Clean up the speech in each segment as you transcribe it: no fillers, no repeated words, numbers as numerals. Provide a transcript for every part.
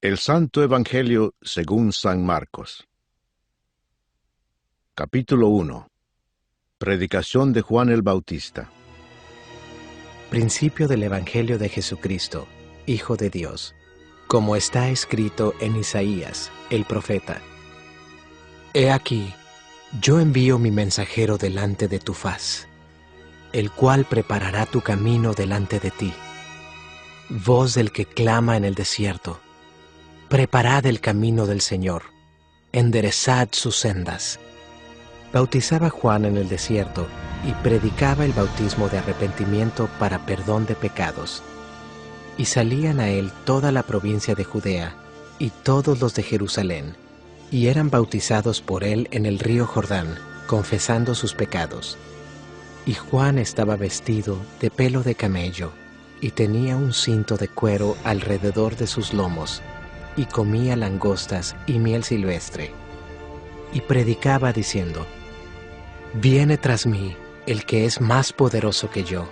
El Santo Evangelio según San Marcos. Capítulo 1. Predicación de Juan el Bautista. Principio del Evangelio de Jesucristo, Hijo de Dios, como está escrito en Isaías, el profeta. He aquí, yo envío mi mensajero delante de tu faz, el cual preparará tu camino delante de ti. Voz del que clama en el desierto, preparad el camino del Señor, enderezad sus sendas. Bautizaba Juan en el desierto y predicaba el bautismo de arrepentimiento para perdón de pecados. Y salían a él toda la provincia de Judea y todos los de Jerusalén, y eran bautizados por él en el río Jordán, confesando sus pecados. Y Juan estaba vestido de pelo de camello, y tenía un cinto de cuero alrededor de sus lomos, y comía langostas y miel silvestre. Y predicaba diciendo: Viene tras mí el que es más poderoso que yo,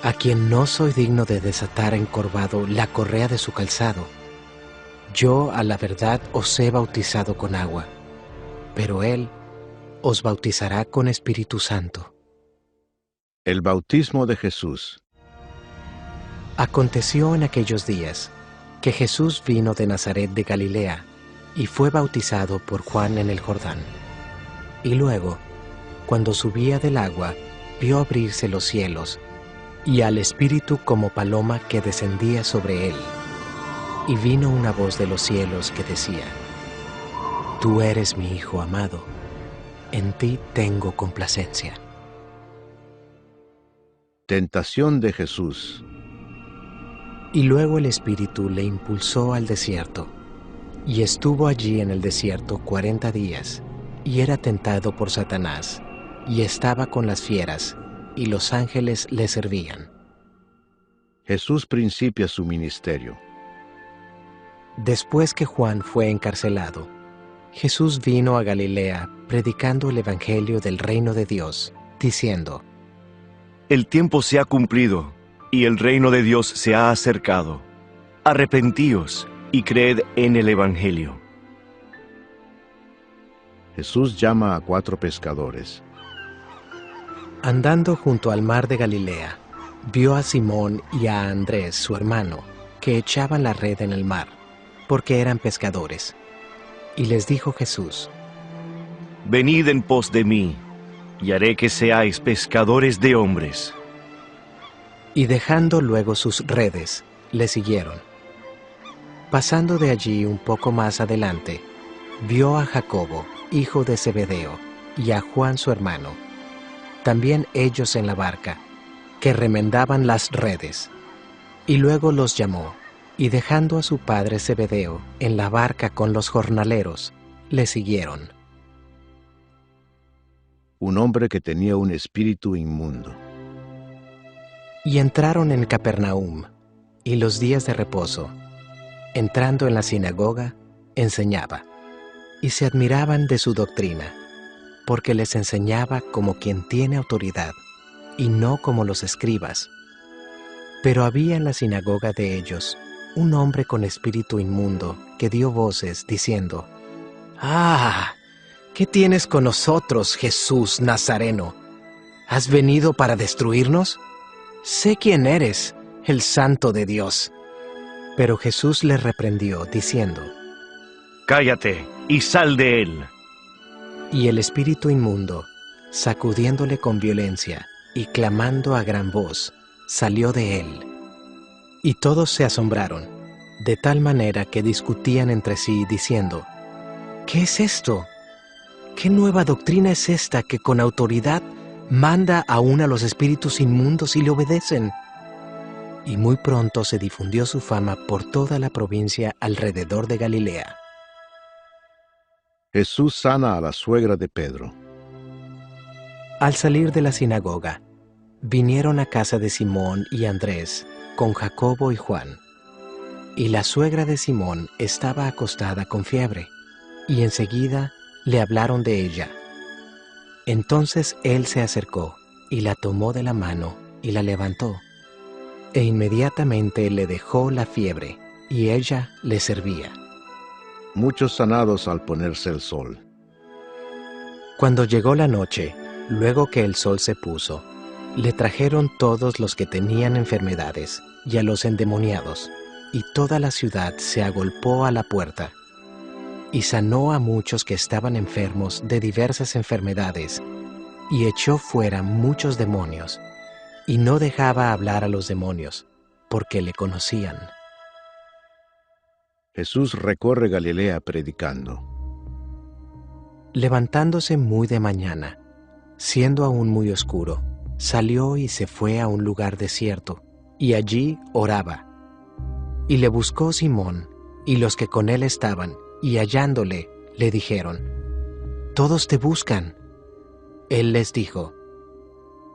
a quien no soy digno de desatar encorvado la correa de su calzado. Yo a la verdad os he bautizado con agua, pero él os bautizará con Espíritu Santo. El bautismo de Jesús. Aconteció en aquellos días que Jesús vino de Nazaret de Galilea y fue bautizado por Juan en el Jordán. Y luego, cuando subía del agua, vio abrirse los cielos, y al Espíritu como paloma que descendía sobre él. Y vino una voz de los cielos que decía: Tú eres mi Hijo amado, en ti tengo complacencia. Tentación de Jesús. Y luego el Espíritu le impulsó al desierto, y estuvo allí en el desierto 40 días, y era tentado por Satanás, y estaba con las fieras, y los ángeles le servían. Jesús principia su ministerio. Después que Juan fue encarcelado, Jesús vino a Galilea predicando el Evangelio del reino de Dios, diciendo: El tiempo se ha cumplido, y el reino de Dios se ha acercado. Arrepentíos y creed en el Evangelio. Jesús llama a 4 pescadores. Andando junto al mar de Galilea, vio a Simón y a Andrés, su hermano, que echaban la red en el mar, porque eran pescadores. Y les dijo Jesús: Venid en pos de mí, y haré que seáis pescadores de hombres. Y dejando luego sus redes, le siguieron. Pasando de allí un poco más adelante, vio a Jacobo, hijo de Zebedeo, y a Juan su hermano, también ellos en la barca, que remendaban las redes. Y luego los llamó, y dejando a su padre Zebedeo en la barca con los jornaleros, le siguieron. Un hombre que tenía un espíritu inmundo. Y entraron en Capernaum, y los días de reposo, entrando en la sinagoga, enseñaba, y se admiraban de su doctrina, porque les enseñaba como quien tiene autoridad, y no como los escribas. Pero había en la sinagoga de ellos un hombre con espíritu inmundo que dio voces diciendo: ¡Ah! ¿Qué tienes con nosotros, Jesús Nazareno? ¿Has venido para destruirnos? Sé quién eres, el Santo de Dios. Pero Jesús le reprendió, diciendo: Cállate y sal de él. Y el espíritu inmundo, sacudiéndole con violencia y clamando a gran voz, salió de él. Y todos se asombraron, de tal manera que discutían entre sí, diciendo: ¿Qué es esto? ¿Qué nueva doctrina es esta que con autoridad manda aún a los espíritus inmundos y le obedecen? Y muy pronto se difundió su fama por toda la provincia alrededor de Galilea. Jesús sana a la suegra de Pedro. Al salir de la sinagoga, vinieron a casa de Simón y Andrés, con Jacobo y Juan. Y la suegra de Simón estaba acostada con fiebre, y enseguida le hablaron de ella. Entonces él se acercó, y la tomó de la mano, y la levantó. E inmediatamente le dejó la fiebre, y ella le servía. Muchos sanados al ponerse el sol. Cuando llegó la noche, luego que el sol se puso, le trajeron todos los que tenían enfermedades y a los endemoniados, y toda la ciudad se agolpó a la puerta. Y sanó a muchos que estaban enfermos de diversas enfermedades, y echó fuera muchos demonios, y no dejaba hablar a los demonios, porque le conocían. Jesús recorre Galilea predicando. Levantándose muy de mañana, siendo aún muy oscuro, salió y se fue a un lugar desierto, y allí oraba. Y le buscó Simón, y los que con él estaban, y hallándole, le dijeron: «Todos te buscan». Él les dijo: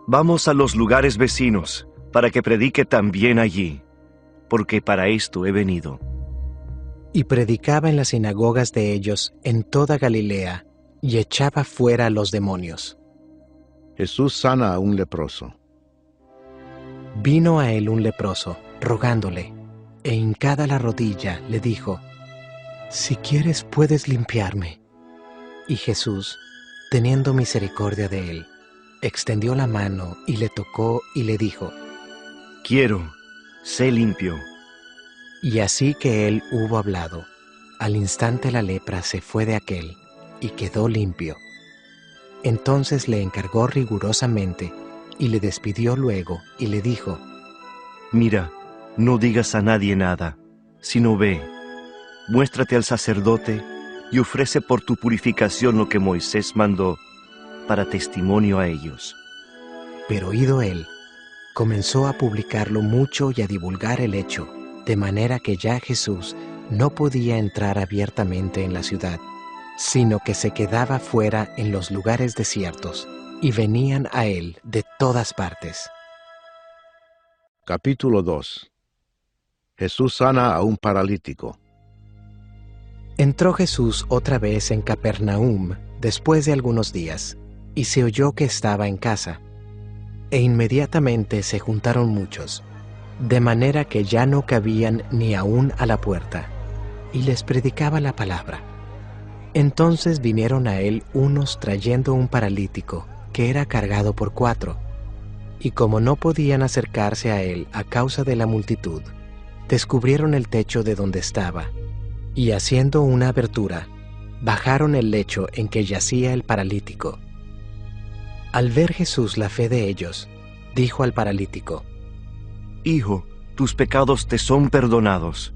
Vamos a los lugares vecinos, para que predique también allí, porque para esto he venido. Y predicaba en las sinagogas de ellos en toda Galilea, y echaba fuera a los demonios. Jesús sana a un leproso. Vino a él un leproso, rogándole, e hincada la rodilla, le dijo: «Si quieres, puedes limpiarme». Y Jesús, teniendo misericordia de él, extendió la mano y le tocó y le dijo: Quiero, sé limpio. Y así que él hubo hablado, al instante la lepra se fue de aquél, y quedó limpio. Entonces le encargó rigurosamente, y le despidió luego, y le dijo: Mira, no digas a nadie nada, sino ve, muéstrate al sacerdote y ofrece por tu purificación lo que Moisés mandó, para testimonio a ellos. Pero oído él, comenzó a publicarlo mucho y a divulgar el hecho, de manera que ya Jesús no podía entrar abiertamente en la ciudad, sino que se quedaba fuera en los lugares desiertos, y venían a él de todas partes. Capítulo 2. Jesús sana a un paralítico. Entró Jesús otra vez en Capernaum después de algunos días, y se oyó que estaba en casa. E inmediatamente se juntaron muchos, de manera que ya no cabían ni aún a la puerta, y les predicaba la palabra. Entonces vinieron a él unos trayendo un paralítico, que era cargado por 4, y como no podían acercarse a él a causa de la multitud, descubrieron el techo de donde estaba, y haciendo una abertura, bajaron el lecho en que yacía el paralítico. Al ver Jesús la fe de ellos, dijo al paralítico: Hijo, tus pecados te son perdonados.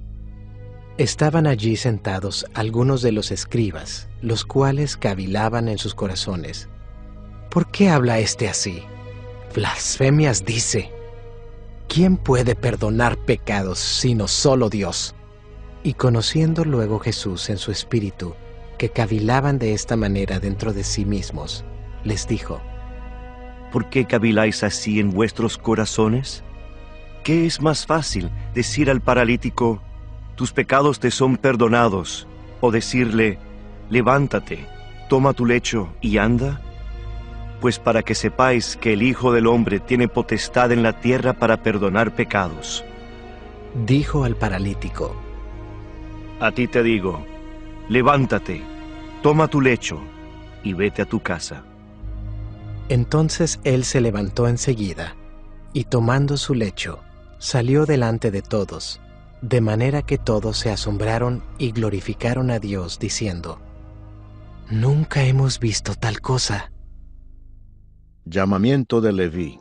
Estaban allí sentados algunos de los escribas, los cuales cavilaban en sus corazones: ¿por qué habla éste así? Blasfemias dice. ¿Quién puede perdonar pecados sino solo Dios? Y conociendo luego Jesús en su espíritu que cavilaban de esta manera dentro de sí mismos, les dijo: ¿Por qué caviláis así en vuestros corazones? ¿Qué es más fácil, decir al paralítico, tus pecados te son perdonados, o decirle, levántate, toma tu lecho y anda? Pues para que sepáis que el Hijo del Hombre tiene potestad en la tierra para perdonar pecados. Dijo al paralítico: A ti te digo, levántate, toma tu lecho y vete a tu casa. Entonces él se levantó enseguida, y tomando su lecho, salió delante de todos, de manera que todos se asombraron y glorificaron a Dios, diciendo: Nunca hemos visto tal cosa. Llamamiento de Leví.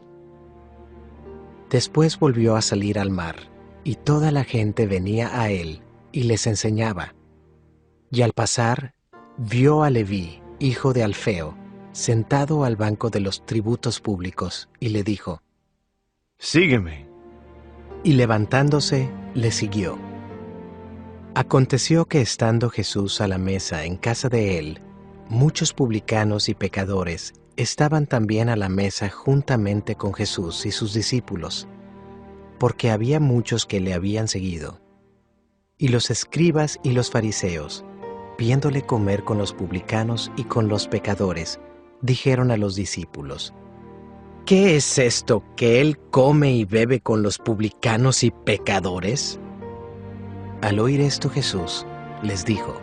Después volvió a salir al mar, y toda la gente venía a él, y les enseñaba. Y al pasar, vio a Leví, hijo de Alfeo, sentado al banco de los tributos públicos, y le dijo: Sígueme. Y levantándose, le siguió. Aconteció que estando Jesús a la mesa en casa de él, muchos publicanos y pecadores estaban también a la mesa juntamente con Jesús y sus discípulos, porque había muchos que le habían seguido. Y los escribas y los fariseos, viéndole comer con los publicanos y con los pecadores, dijeron a los discípulos: ¿Qué es esto que él come y bebe con los publicanos y pecadores? Al oír esto Jesús les dijo: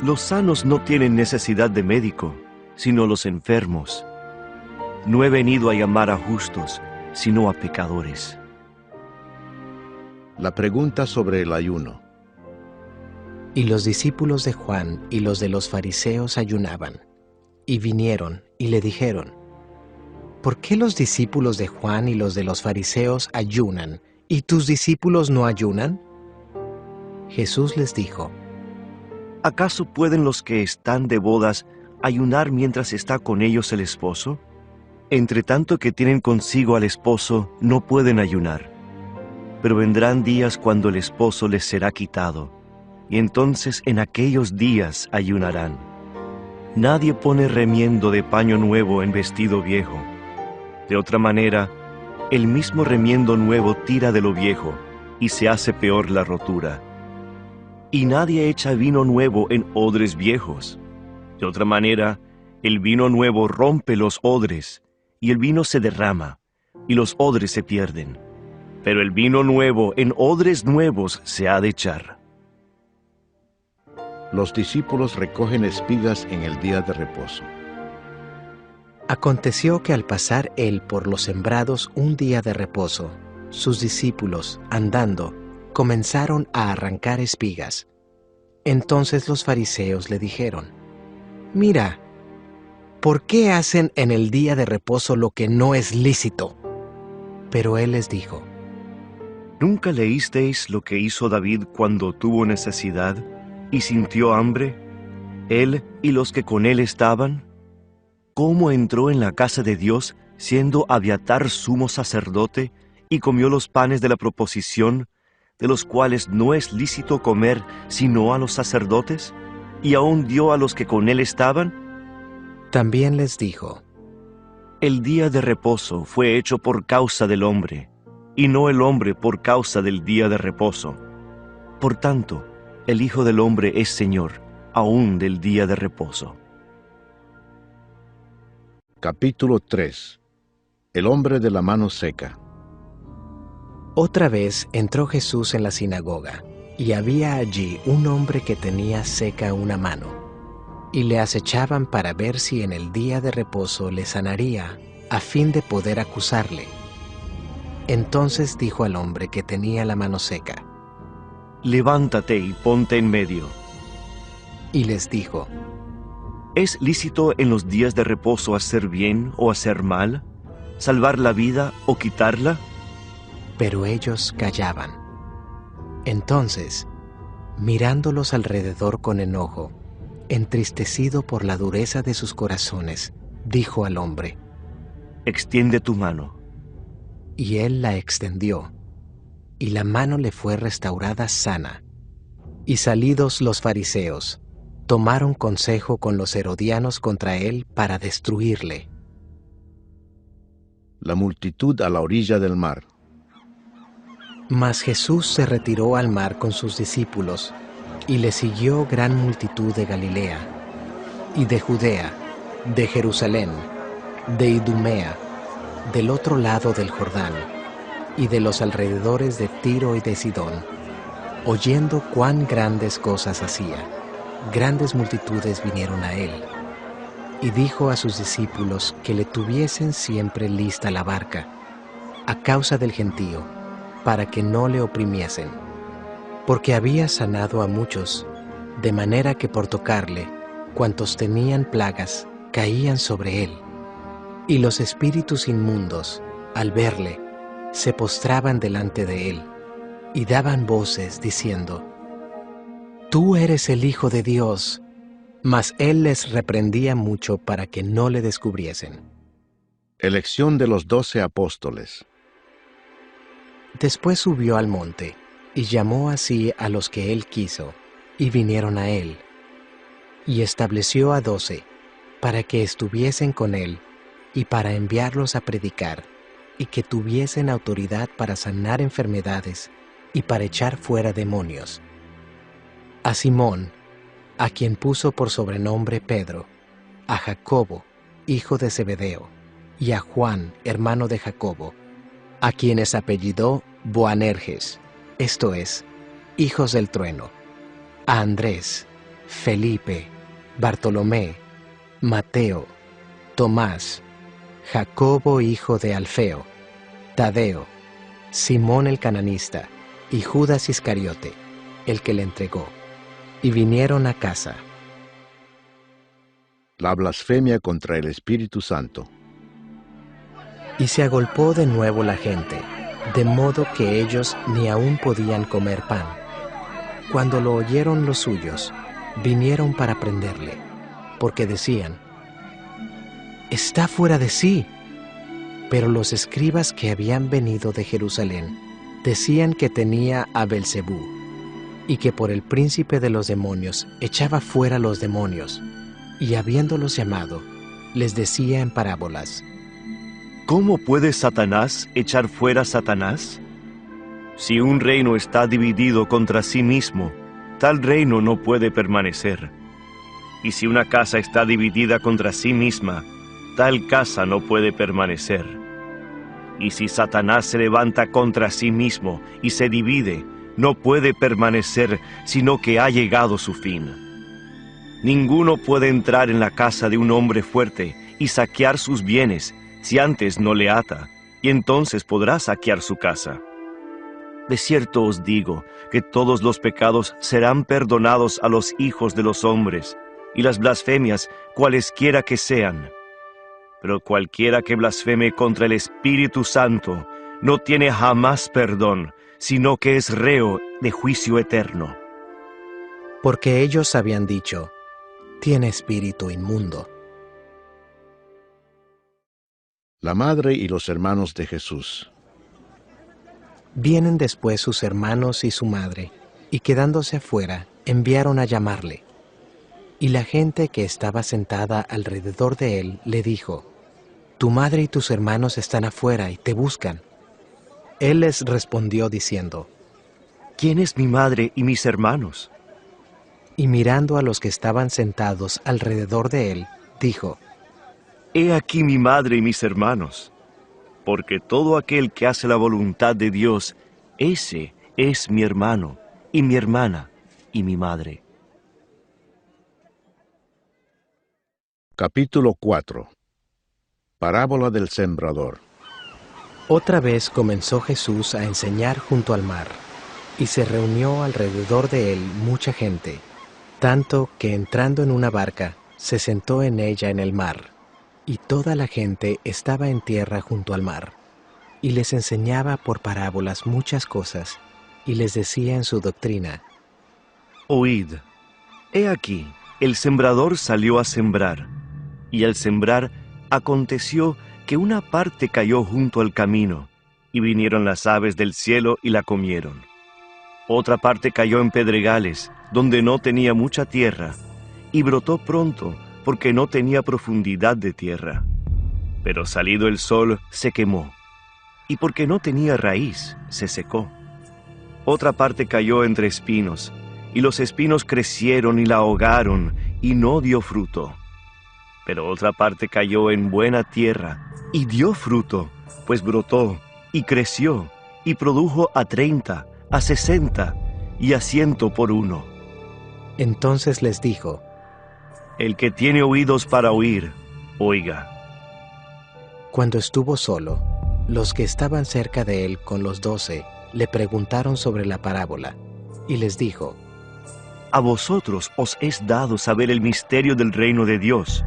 Los sanos no tienen necesidad de médico, sino los enfermos. No he venido a llamar a justos, sino a pecadores. La pregunta sobre el ayuno. Y los discípulos de Juan y los de los fariseos ayunaban, y vinieron y le dijeron: ¿Por qué los discípulos de Juan y los de los fariseos ayunan, y tus discípulos no ayunan? Jesús les dijo: ¿Acaso pueden los que están de bodas ayunar mientras está con ellos el esposo? Entre tanto que tienen consigo al esposo, no pueden ayunar. Pero vendrán días cuando el esposo les será quitado, y entonces en aquellos días ayunarán. Nadie pone remiendo de paño nuevo en vestido viejo. De otra manera, el mismo remiendo nuevo tira de lo viejo, y se hace peor la rotura. Y nadie echa vino nuevo en odres viejos. De otra manera, el vino nuevo rompe los odres, y el vino se derrama, y los odres se pierden. Pero el vino nuevo en odres nuevos se ha de echar. Los discípulos recogen espigas en el día de reposo. Aconteció que al pasar él por los sembrados un día de reposo, sus discípulos, andando, comenzaron a arrancar espigas. Entonces los fariseos le dijeron: Mira, ¿por qué hacen en el día de reposo lo que no es lícito? Pero él les dijo: ¿Nunca leísteis lo que hizo David cuando tuvo necesidad y sintió hambre, él y los que con él estaban? ¿Cómo entró en la casa de Dios siendo Abiatar sumo sacerdote y comió los panes de la proposición, de los cuales no es lícito comer sino a los sacerdotes, y aún dio a los que con él estaban? También les dijo: El día de reposo fue hecho por causa del hombre, y no el hombre por causa del día de reposo. Por tanto, el Hijo del Hombre es Señor, aún del día de reposo. Capítulo 3. El hombre de la mano seca. Otra vez entró Jesús en la sinagoga, y había allí un hombre que tenía seca una mano, y le acechaban para ver si en el día de reposo le sanaría, a fin de poder acusarle. Entonces dijo al hombre que tenía la mano seca: Levántate y ponte en medio. Y les dijo: ¿Es lícito en los días de reposo hacer bien o hacer mal? ¿Salvar la vida o quitarla? Pero ellos callaban. Entonces, mirándolos alrededor con enojo, entristecido por la dureza de sus corazones, dijo al hombre: Extiende tu mano. Y él la extendió, y la mano le fue restaurada sana. Y salidos los fariseos, tomaron consejo con los herodianos contra él para destruirle. La multitud a la orilla del mar. Mas Jesús se retiró al mar con sus discípulos, y le siguió gran multitud de Galilea, y de Judea, de Jerusalén, de Idumea, del otro lado del Jordán, y de los alrededores de Tiro y de Sidón. Oyendo cuán grandes cosas hacía, grandes multitudes vinieron a él. Y dijo a sus discípulos que le tuviesen siempre lista la barca, a causa del gentío, para que no le oprimiesen, porque había sanado a muchos, de manera que por tocarle, cuantos tenían plagas, caían sobre él. Y los espíritus inmundos, al verle, se postraban delante de él, y daban voces diciendo: Tú eres el Hijo de Dios. Mas él les reprendía mucho para que no le descubriesen. Elección de los 12 apóstoles. Después subió al monte, y llamó así a los que él quiso, y vinieron a él. Y estableció a 12, para que estuviesen con él, y para enviarlos a predicar, y que tuviesen autoridad para sanar enfermedades, y para echar fuera demonios. A Simón, a quien puso por sobrenombre Pedro, a Jacobo, hijo de Zebedeo, y a Juan, hermano de Jacobo, a quienes apellidó Boanerges, esto es, hijos del trueno, a Andrés, Felipe, Bartolomé, Mateo, Tomás, Jacobo hijo de Alfeo, Tadeo, Simón el cananista y Judas Iscariote, el que le entregó, y vinieron a casa. La blasfemia contra el Espíritu Santo. Y se agolpó de nuevo la gente, de modo que ellos ni aún podían comer pan. Cuando lo oyeron los suyos, vinieron para prenderle, porque decían: «Está fuera de sí». Pero los escribas que habían venido de Jerusalén decían que tenía a Belzebú, y que por el príncipe de los demonios echaba fuera los demonios, y habiéndolos llamado, les decía en parábolas: ¿Cómo puede Satanás echar fuera a Satanás? Si un reino está dividido contra sí mismo, tal reino no puede permanecer. Y si una casa está dividida contra sí misma, tal casa no puede permanecer. Y si Satanás se levanta contra sí mismo y se divide, no puede permanecer, sino que ha llegado su fin. Ninguno puede entrar en la casa de un hombre fuerte y saquear sus bienes si antes no le ata, y entonces podrá saquear su casa. De cierto os digo que todos los pecados serán perdonados a los hijos de los hombres, y las blasfemias cualesquiera que sean. Pero cualquiera que blasfeme contra el Espíritu Santo no tiene jamás perdón, sino que es reo de juicio eterno. Porque ellos habían dicho: «Tiene espíritu inmundo». La madre y los hermanos de Jesús. Vienen después sus hermanos y su madre, y quedándose afuera, enviaron a llamarle. Y la gente que estaba sentada alrededor de él le dijo: «Tu madre y tus hermanos están afuera y te buscan». Él les respondió diciendo: ¿Quién es mi madre y mis hermanos? Y mirando a los que estaban sentados alrededor de él, dijo: He aquí mi madre y mis hermanos, porque todo aquel que hace la voluntad de Dios, ese es mi hermano, y mi hermana, y mi madre. Capítulo 4. Parábola del sembrador. Otra vez comenzó Jesús a enseñar junto al mar, y se reunió alrededor de él mucha gente, tanto que entrando en una barca, se sentó en ella en el mar, y toda la gente estaba en tierra junto al mar, y les enseñaba por parábolas muchas cosas, y les decía en su doctrina: Oíd, he aquí, el sembrador salió a sembrar, y al sembrar aconteció que una parte cayó junto al camino, y vinieron las aves del cielo y la comieron. Otra parte cayó en pedregales, donde no tenía mucha tierra, y brotó pronto, porque no tenía profundidad de tierra. Pero salido el sol, se quemó, y porque no tenía raíz, se secó. Otra parte cayó entre espinos, y los espinos crecieron y la ahogaron, y no dio fruto. Pero otra parte cayó en buena tierra, y dio fruto, pues brotó, y creció, y produjo a 30, a 60, y a 100 por uno. Entonces les dijo: El que tiene oídos para oír, oiga. Cuando estuvo solo, los que estaban cerca de él con los 12 le preguntaron sobre la parábola, y les dijo: A vosotros os es dado saber el misterio del reino de Dios,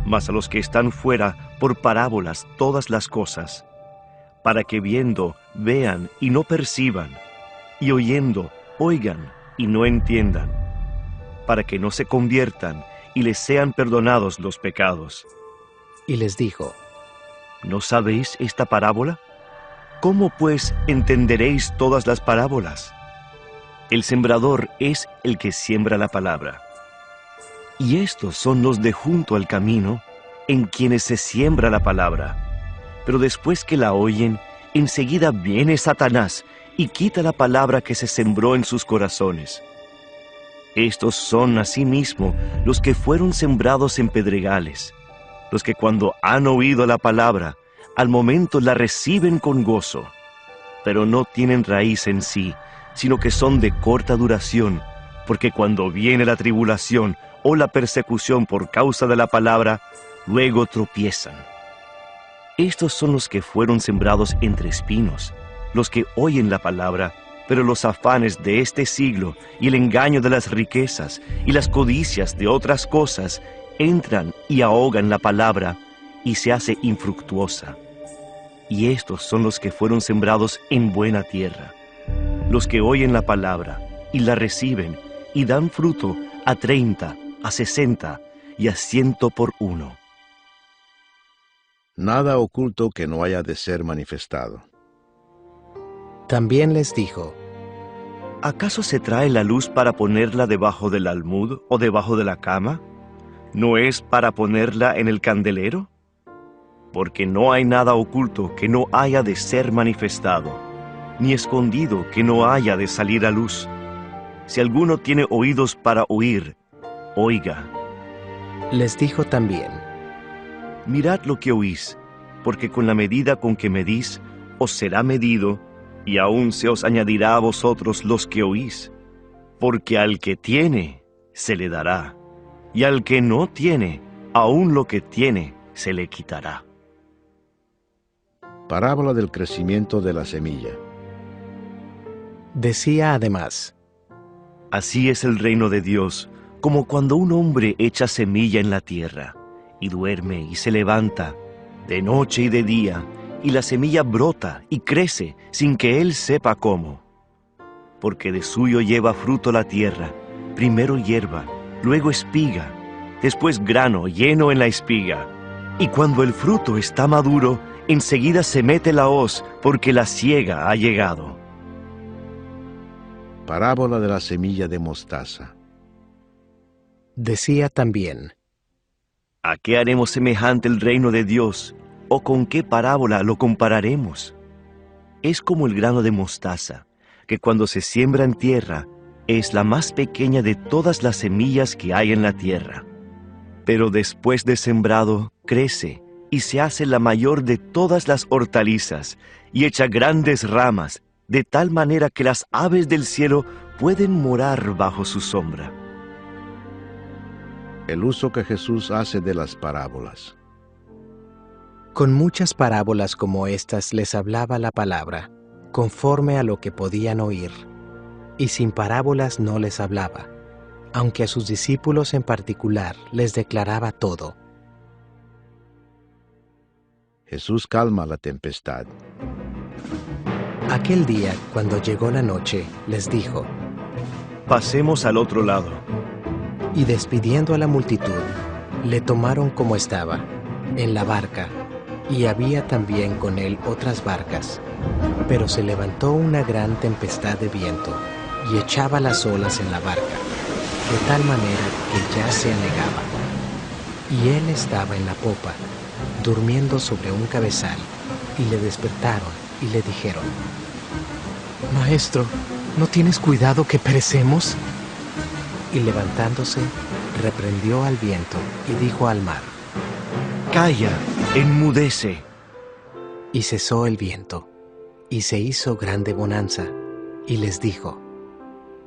mas a los que están fuera por parábolas todas las cosas, para que viendo, vean y no perciban, y oyendo, oigan y no entiendan, para que no se conviertan y les sean perdonados los pecados. Y les dijo: ¿No sabéis esta parábola? ¿Cómo pues entenderéis todas las parábolas? El sembrador es el que siembra la palabra. Y estos son los de junto al camino, en quienes se siembra la palabra. Pero después que la oyen, enseguida viene Satanás y quita la palabra que se sembró en sus corazones. Estos son asimismo los que fueron sembrados en pedregales, los que cuando han oído la palabra, al momento la reciben con gozo, pero no tienen raíz en sí, sino que son de corta duración, porque cuando viene la tribulación o la persecución por causa de la palabra, luego tropiezan. Estos son los que fueron sembrados entre espinos, los que oyen la palabra, pero los afanes de este siglo y el engaño de las riquezas y las codicias de otras cosas entran y ahogan la palabra y se hace infructuosa. Y estos son los que fueron sembrados en buena tierra, los que oyen la palabra y la reciben y dan fruto a 30, a 60 y a 100 por uno. Nada oculto que no haya de ser manifestado. También les dijo: ¿Acaso se trae la luz para ponerla debajo del almud o debajo de la cama? ¿No es para ponerla en el candelero? Porque no hay nada oculto que no haya de ser manifestado, ni escondido que no haya de salir a luz. Si alguno tiene oídos para oír, oiga. Les dijo también: Mirad lo que oís, porque con la medida con que medís, os será medido, y aún se os añadirá a vosotros los que oís. Porque al que tiene, se le dará, y al que no tiene, aún lo que tiene, se le quitará. Parábola del crecimiento de la semilla. Decía además: Así es el reino de Dios, como cuando un hombre echa semilla en la tierra, y duerme y se levanta, de noche y de día, y la semilla brota y crece sin que él sepa cómo. Porque de suyo lleva fruto la tierra, primero hierba, luego espiga, después grano lleno en la espiga. Y cuando el fruto está maduro, enseguida se mete la hoz, porque la siega ha llegado. Parábola de la semilla de mostaza. Decía también: ¿A qué haremos semejante el reino de Dios? ¿O con qué parábola lo compararemos? Es como el grano de mostaza, que cuando se siembra en tierra, es la más pequeña de todas las semillas que hay en la tierra. Pero después de sembrado, crece y se hace la mayor de todas las hortalizas, y echa grandes ramas, de tal manera que las aves del cielo pueden morar bajo su sombra. El uso que Jesús hace de las parábolas. Con muchas parábolas como estas les hablaba la palabra, conforme a lo que podían oír, y sin parábolas no les hablaba, aunque a sus discípulos en particular les declaraba todo. Jesús calma la tempestad. Aquel día, cuando llegó la noche, les dijo: Pasemos al otro lado. Y despidiendo a la multitud, le tomaron como estaba, en la barca, y había también con él otras barcas. Pero se levantó una gran tempestad de viento, y echaba las olas en la barca, de tal manera que ya se anegaba. Y él estaba en la popa, durmiendo sobre un cabezal, y le despertaron y le dijeron: Maestro, ¿no tienes cuidado que perecemos? Y levantándose, reprendió al viento y dijo al mar: Calla, enmudece. Y cesó el viento, y se hizo grande bonanza, y les dijo: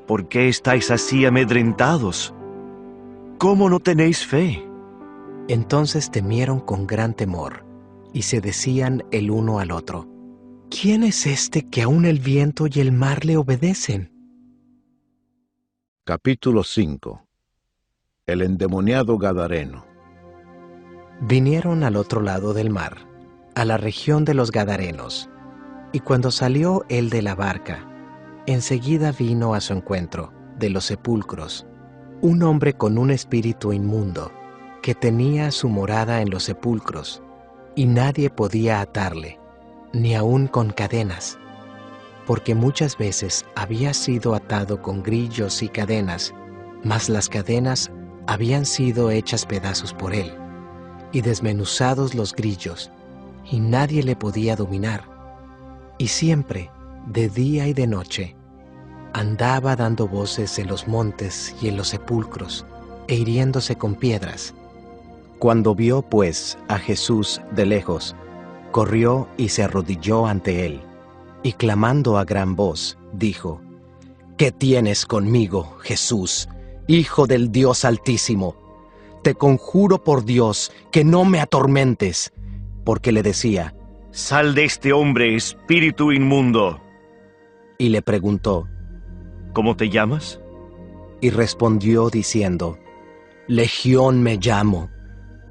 ¿Por qué estáis así amedrentados? ¿Cómo no tenéis fe? Entonces temieron con gran temor, y se decían el uno al otro: ¿Quién es este que aun el viento y el mar le obedecen? Capítulo 5. El endemoniado Gadareno. Vinieron al otro lado del mar, a la región de los Gadarenos, y cuando salió él de la barca, enseguida vino a su encuentro, de los sepulcros, un hombre con un espíritu inmundo, que tenía su morada en los sepulcros, y nadie podía atarle, ni aun con cadenas, porque muchas veces había sido atado con grillos y cadenas, mas las cadenas habían sido hechas pedazos por él, y desmenuzados los grillos, y nadie le podía dominar. Y siempre, de día y de noche, andaba dando voces en los montes y en los sepulcros, e hiriéndose con piedras. Cuando vio, pues, a Jesús de lejos, corrió y se arrodilló ante él, y clamando a gran voz, dijo: ¿Qué tienes conmigo, Jesús, Hijo del Dios Altísimo? Te conjuro por Dios que no me atormentes. Porque le decía, Sal de este hombre, espíritu inmundo. y le preguntó, ¿Cómo te llamas? y respondió diciendo, Legión me llamo,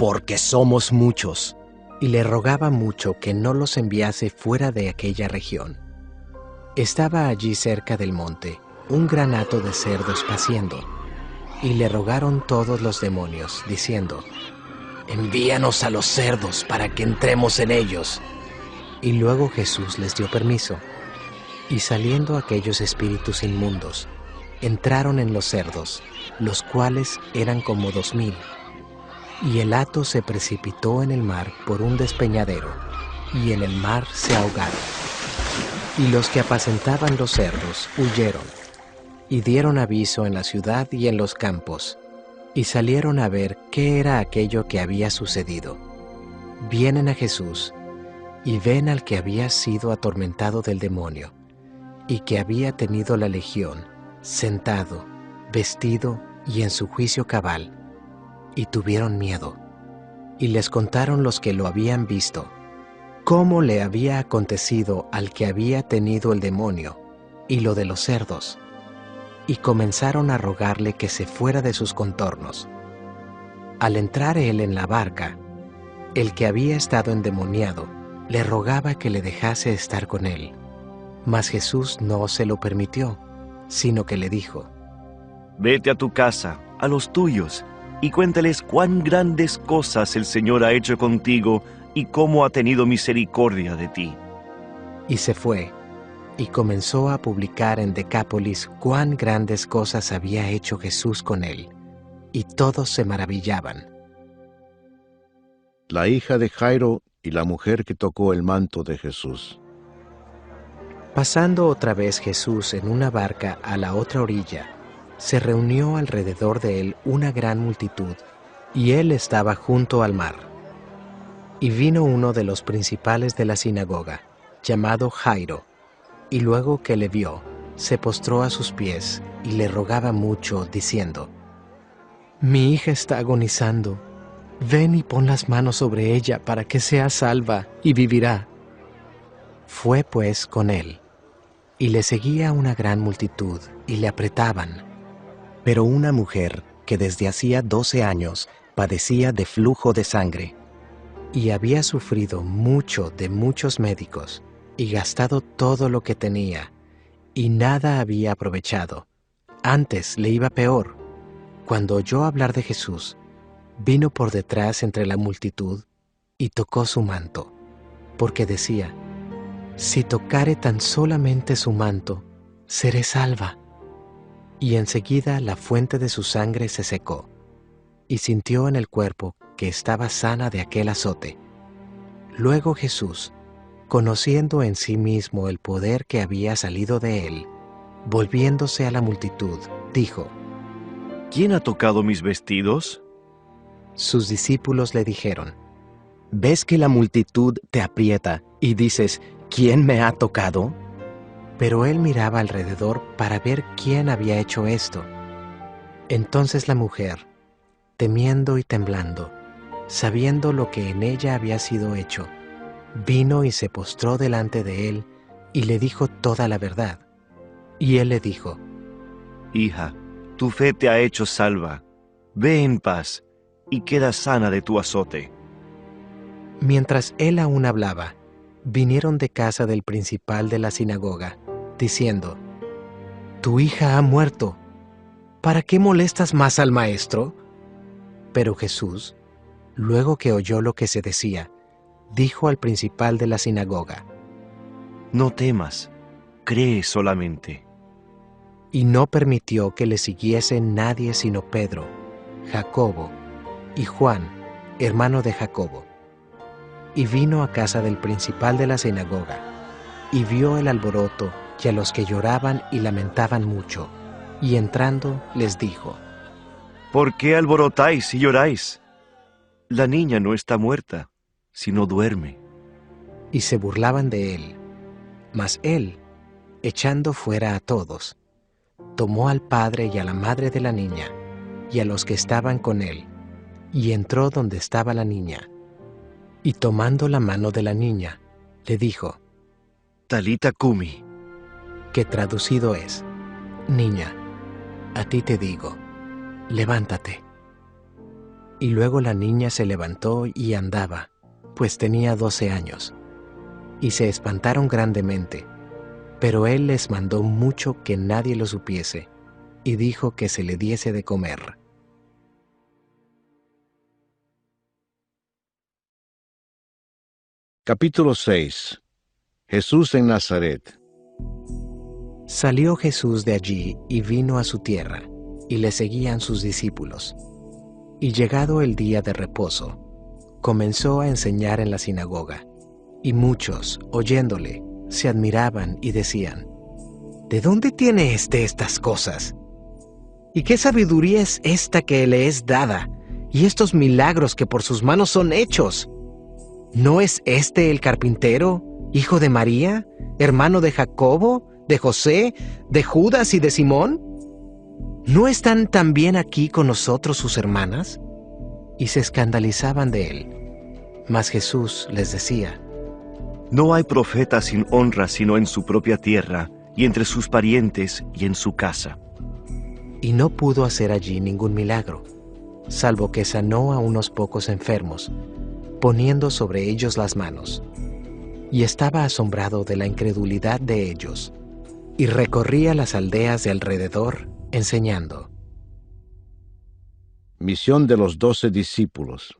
porque somos muchos. Y le rogaba mucho que no los enviase fuera de aquella región. Estaba allí cerca del monte un gran hato de cerdos paciendo, y le rogaron todos los demonios, diciendo, Envíanos a los cerdos para que entremos en ellos. Y luego Jesús les dio permiso, y saliendo aquellos espíritus inmundos, entraron en los cerdos, los cuales eran como 2000. Y el hato se precipitó en el mar por un despeñadero, y en el mar se ahogaron. Y los que apacentaban los cerdos huyeron, y dieron aviso en la ciudad y en los campos, y salieron a ver qué era aquello que había sucedido. Vienen a Jesús, y ven al que había sido atormentado del demonio, y que había tenido la legión, sentado, vestido y en su juicio cabal, y tuvieron miedo. Y les contaron los que lo habían visto, cómo le había acontecido al que había tenido el demonio, y lo de los cerdos. Y comenzaron a rogarle que se fuera de sus contornos. Al entrar él en la barca, el que había estado endemoniado le rogaba que le dejase estar con él. Mas Jesús no se lo permitió, sino que le dijo, Vete a tu casa, a los tuyos, y cuéntales cuán grandes cosas el Señor ha hecho contigo y cómo ha tenido misericordia de ti. y se fue, y comenzó a publicar en Decápolis cuán grandes cosas había hecho Jesús con él, y todos se maravillaban. La hija de Jairo y la mujer que tocó el manto de Jesús. Pasando otra vez Jesús en una barca a la otra orilla, se reunió alrededor de él una gran multitud, y él estaba junto al mar. Y vino uno de los principales de la sinagoga, llamado Jairo, y luego que le vio, se postró a sus pies y le rogaba mucho, diciendo, Mi hija está agonizando, ven y pon las manos sobre ella para que sea salva y vivirá. Fue pues con él, y le seguía una gran multitud, y le apretaban. Pero una mujer que desde hacía 12 años padecía de flujo de sangre, y había sufrido mucho de muchos médicos, y gastado todo lo que tenía, y nada había aprovechado. Antes le iba peor. Cuando oyó hablar de Jesús, vino por detrás entre la multitud, y tocó su manto, porque decía, Si tocare tan solamente su manto, seré salva. Y enseguida la fuente de su sangre se secó, y sintió en el cuerpo que estaba sana de aquel azote. Luego Jesús, conociendo en sí mismo el poder que había salido de él, volviéndose a la multitud, dijo, ¿Quién ha tocado mis vestidos? Sus discípulos le dijeron, ¿Ves que la multitud te aprieta y dices, ¿quién me ha tocado? Pero él miraba alrededor para ver quién había hecho esto. Entonces la mujer, temiendo y temblando, sabiendo lo que en ella había sido hecho, vino y se postró delante de él y le dijo toda la verdad. Y él le dijo, Hija, tu fe te ha hecho salva. Ve en paz y queda sana de tu azote. Mientras él aún hablaba, vinieron de casa del principal de la sinagoga, diciendo, Tu hija ha muerto. ¿Para qué molestas más al maestro? Pero Jesús, luego que oyó lo que se decía, dijo al principal de la sinagoga, No temas, cree solamente. y no permitió que le siguiese nadie sino Pedro, Jacobo y Juan, hermano de Jacobo. Y vino a casa del principal de la sinagoga, y vio el alboroto y a los que lloraban y lamentaban mucho, y entrando les dijo, ¿Por qué alborotáis y lloráis? La niña no está muerta, sino duerme. y se burlaban de él. Mas él, echando fuera a todos, tomó al padre y a la madre de la niña, y a los que estaban con él, y entró donde estaba la niña. Y tomando la mano de la niña, le dijo, Talita cumi, que traducido es, Niña, a ti te digo, levántate. Y luego la niña se levantó y andaba, pues tenía 12 años. Y se espantaron grandemente, pero él les mandó mucho que nadie lo supiese, y dijo que se le diese de comer. Capítulo 6. Jesús en Nazaret. Salió Jesús de allí y vino a su tierra, y le seguían sus discípulos. Y llegado el día de reposo, comenzó a enseñar en la sinagoga, y muchos, oyéndole, se admiraban y decían, ¿de dónde tiene estas cosas? ¿Y qué sabiduría es esta que le es dada, y estos milagros que por sus manos son hechos? ¿No es este el carpintero, hijo de María, hermano de Jacobo, de José, de Judas y de Simón? ¿No están también aquí con nosotros sus hermanas? Y se escandalizaban de él. Mas Jesús les decía, no hay profeta sin honra sino en su propia tierra, y entre sus parientes y en su casa. y no pudo hacer allí ningún milagro, salvo que sanó a unos pocos enfermos, poniendo sobre ellos las manos. Y estaba asombrado de la incredulidad de ellos, y recorría las aldeas de alrededor, enseñando. Misión de los 12 discípulos.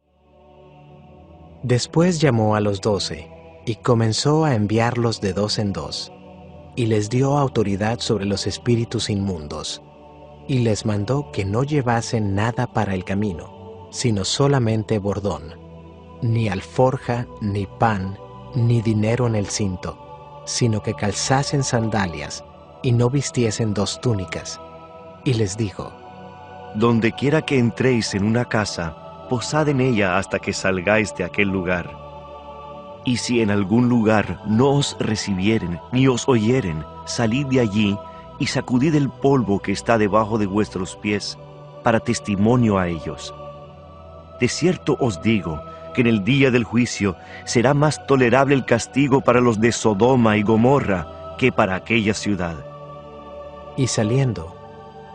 Después llamó a los 12, y comenzó a enviarlos de 2 en 2, y les dio autoridad sobre los espíritus inmundos, y les mandó que no llevasen nada para el camino, sino solamente bordón, ni alforja, ni pan, ni dinero en el cinto, sino que calzasen sandalias, y no vistiesen 2 túnicas. Y les dijo, donde quiera que entréis en una casa, posad en ella hasta que salgáis de aquel lugar. Y si en algún lugar no os recibieren ni os oyeren, salid de allí y sacudid el polvo que está debajo de vuestros pies, para testimonio a ellos. De cierto os digo que en el día del juicio será más tolerable el castigo para los de Sodoma y Gomorra que para aquella ciudad. Y saliendo,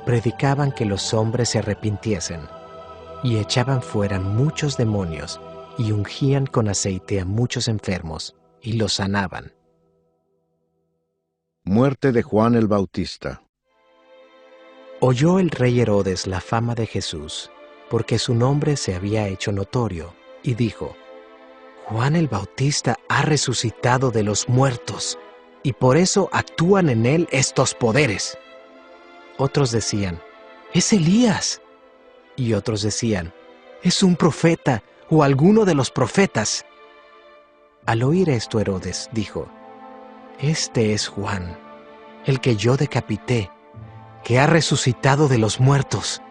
predicaban que los hombres se arrepintiesen, y echaban fuera muchos demonios, y ungían con aceite a muchos enfermos, y los sanaban. Muerte de Juan el Bautista. Oyó el rey Herodes la fama de Jesús, porque su nombre se había hecho notorio, y dijo, Juan el Bautista ha resucitado de los muertos, y por eso actúan en él estos poderes. Otros decían, es Elías. Y otros decían, es un profeta o alguno de los profetas. Al oír esto Herodes dijo, este es Juan, el que yo decapité, que ha resucitado de los muertos.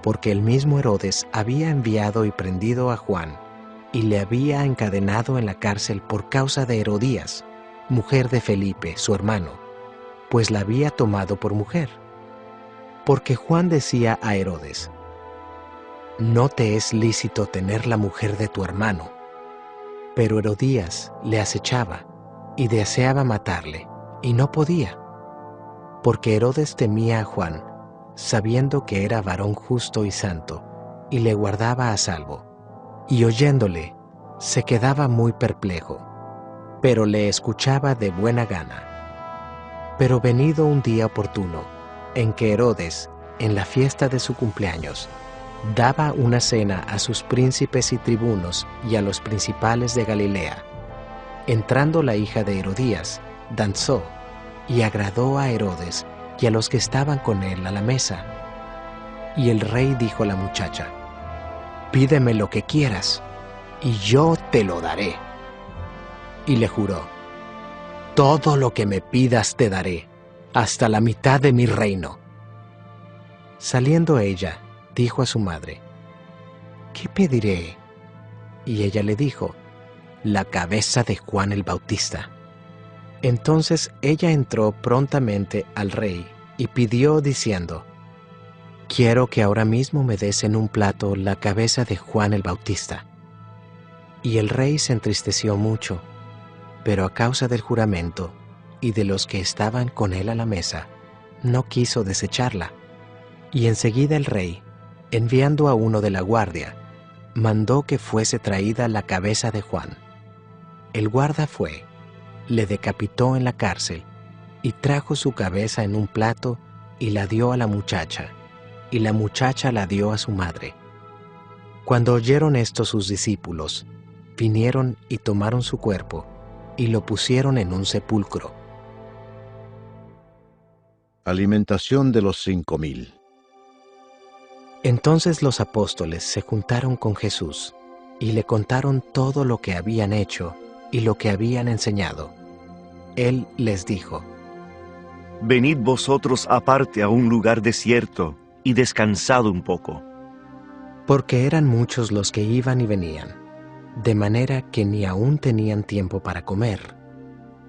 Porque el mismo Herodes había enviado y prendido a Juan, y le había encadenado en la cárcel por causa de Herodías, mujer de Felipe, su hermano, pues la había tomado por mujer. Porque Juan decía a Herodes, no te es lícito tener la mujer de tu hermano. Pero Herodías le acechaba y deseaba matarle, y no podía, porque Herodes temía a Juan, sabiendo que era varón justo y santo, y le guardaba a salvo. Y oyéndole, se quedaba muy perplejo, pero le escuchaba de buena gana. Pero venido un día oportuno, en que Herodes, en la fiesta de su cumpleaños, daba una cena a sus príncipes y tribunos y a los principales de Galilea, entrando la hija de Herodías, danzó y agradó a Herodes y a los que estaban con él a la mesa. Y el rey dijo a la muchacha, pídeme lo que quieras, y yo te lo daré. Y le juró, todo lo que me pidas te daré, hasta la mitad de mi reino. Saliendo ella, dijo a su madre, ¿qué pediré? Y ella le dijo, la cabeza de Juan el Bautista. Entonces ella entró prontamente al rey y pidió diciendo: «Quiero que ahora mismo me des en un plato la cabeza de Juan el Bautista». Y el rey se entristeció mucho, pero a causa del juramento y de los que estaban con él a la mesa, no quiso desecharla. Y enseguida el rey, enviando a uno de la guardia, mandó que fuese traída la cabeza de Juan. El guarda fue, le decapitó en la cárcel, y trajo su cabeza en un plato y la dio a la muchacha, y la muchacha la dio a su madre. Cuando oyeron esto sus discípulos, vinieron y tomaron su cuerpo, y lo pusieron en un sepulcro. Alimentación de los 5,000. Entonces los apóstoles se juntaron con Jesús, y le contaron todo lo que habían hecho y lo que habían enseñado. Él les dijo: Venid vosotros aparte a un lugar desierto y descansad un poco. Porque eran muchos los que iban y venían, de manera que ni aún tenían tiempo para comer,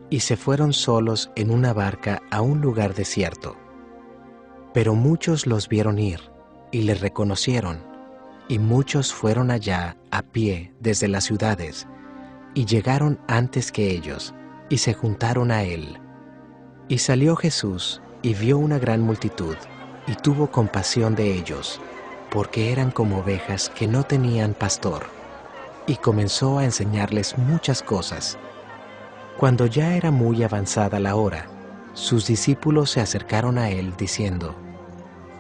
y se fueron solos en una barca a un lugar desierto. Pero muchos los vieron ir, y les reconocieron, y muchos fueron allá a pie desde las ciudades, y llegaron antes que ellos, y se juntaron a él. Y salió Jesús, y vio una gran multitud, y tuvo compasión de ellos, porque eran como ovejas que no tenían pastor, y comenzó a enseñarles muchas cosas. Cuando ya era muy avanzada la hora, sus discípulos se acercaron a él diciendo: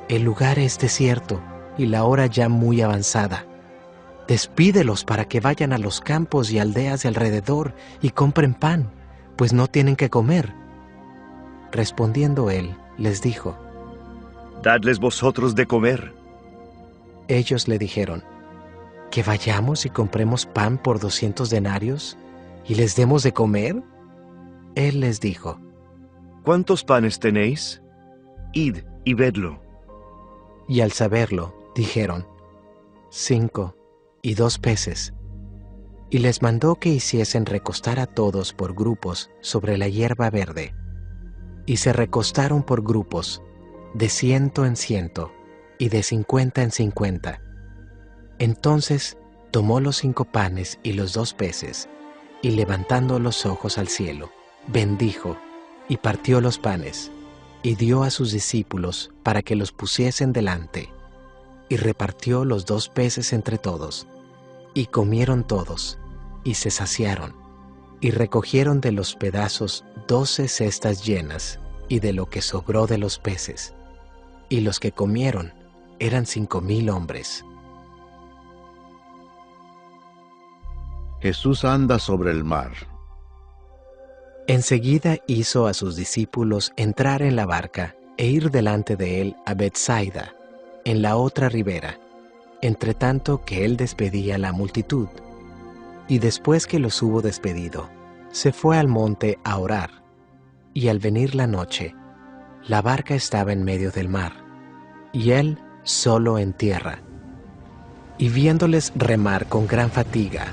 «El lugar es desierto, y la hora ya muy avanzada. Despídelos para que vayan a los campos y aldeas de alrededor y compren pan, pues no tienen que comer». Respondiendo él, les dijo: Dadles vosotros de comer. Ellos le dijeron: ¿que vayamos y compremos pan por 200 denarios y les demos de comer? Él les dijo: ¿Cuántos panes tenéis? Id y vedlo. Y al saberlo, dijeron: 5 y 2 peces. Y les mandó que hiciesen recostar a todos por grupos sobre la hierba verde. Y se recostaron por grupos, de 100 en 100, y de 50 en 50. Entonces tomó los 5 panes y los 2 peces, y levantando los ojos al cielo, bendijo, y partió los panes, y dio a sus discípulos para que los pusiesen delante, y repartió los 2 peces entre todos, y comieron todos, y se saciaron, y recogieron de los pedazos 12 cestas llenas, y de lo que sobró de los peces, y los que comieron eran 5,000 hombres. Jesús anda sobre el mar. Enseguida hizo a sus discípulos entrar en la barca e ir delante de él a Betsaida, en la otra ribera, entre tanto que él despedía a la multitud. Y después que los hubo despedido, se fue al monte a orar. Y al venir la noche, la barca estaba en medio del mar, y él solo en tierra. Y viéndoles remar con gran fatiga,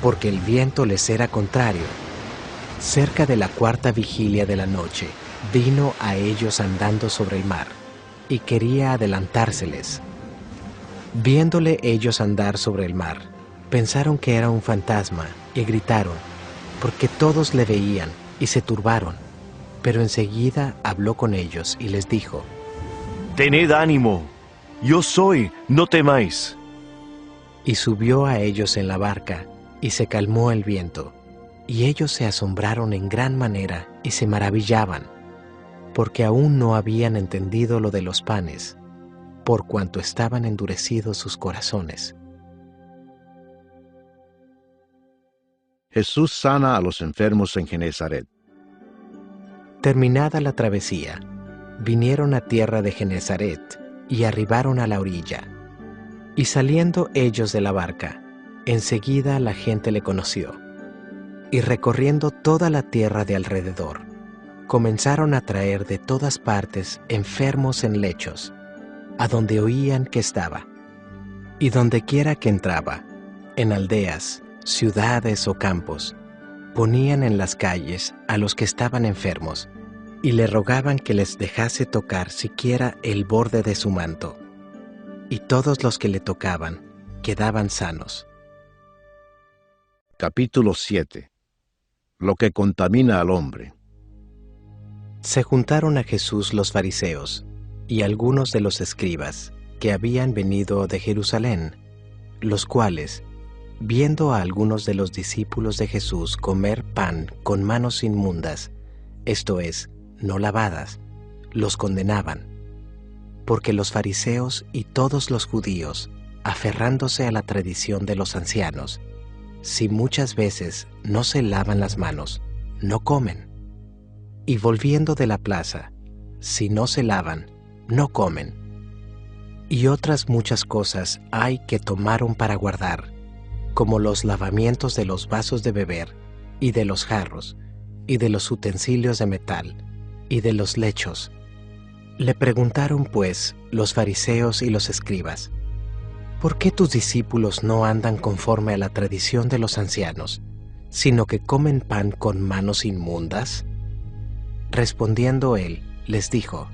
porque el viento les era contrario, cerca de la 4ª vigilia de la noche, vino a ellos andando sobre el mar, y quería adelantárseles. Viéndole ellos andar sobre el mar, pensaron que era un fantasma, y gritaron, porque todos le veían, y se turbaron. Pero enseguida habló con ellos, y les dijo: Tened ánimo, yo soy, no temáis. Y subió a ellos en la barca, y se calmó el viento. Y ellos se asombraron en gran manera, y se maravillaban, porque aún no habían entendido lo de los panes, por cuanto estaban endurecidos sus corazones. Jesús sana a los enfermos en Genezaret. Terminada la travesía, vinieron a tierra de Genezaret, y arribaron a la orilla. Y saliendo ellos de la barca, enseguida la gente le conoció. Y recorriendo toda la tierra de alrededor, comenzaron a traer de todas partes enfermos en lechos, a donde oían que estaba. Y dondequiera que entraba, en aldeas, ciudades o campos, ponían en las calles a los que estaban enfermos, y le rogaban que les dejase tocar siquiera el borde de su manto. Y todos los que le tocaban quedaban sanos. Capítulo 7. Lo que contamina al hombre. Se juntaron a Jesús los fariseos y algunos de los escribas que habían venido de Jerusalén, los cuales, viendo a algunos de los discípulos de Jesús comer pan con manos inmundas, esto es, no lavadas, los condenaban, porque los fariseos y todos los judíos, aferrándose a la tradición de los ancianos, si muchas veces no se lavan las manos, no comen. Y volviendo de la plaza, si no se lavan, no comen. Y otras muchas cosas hay que tomaron para guardar, como los lavamientos de los vasos de beber, y de los jarros, y de los utensilios de metal, y de los lechos. Le preguntaron pues los fariseos y los escribas: ¿por qué tus discípulos no andan conforme a la tradición de los ancianos, sino que comen pan con manos inmundas? Respondiendo él, les dijo: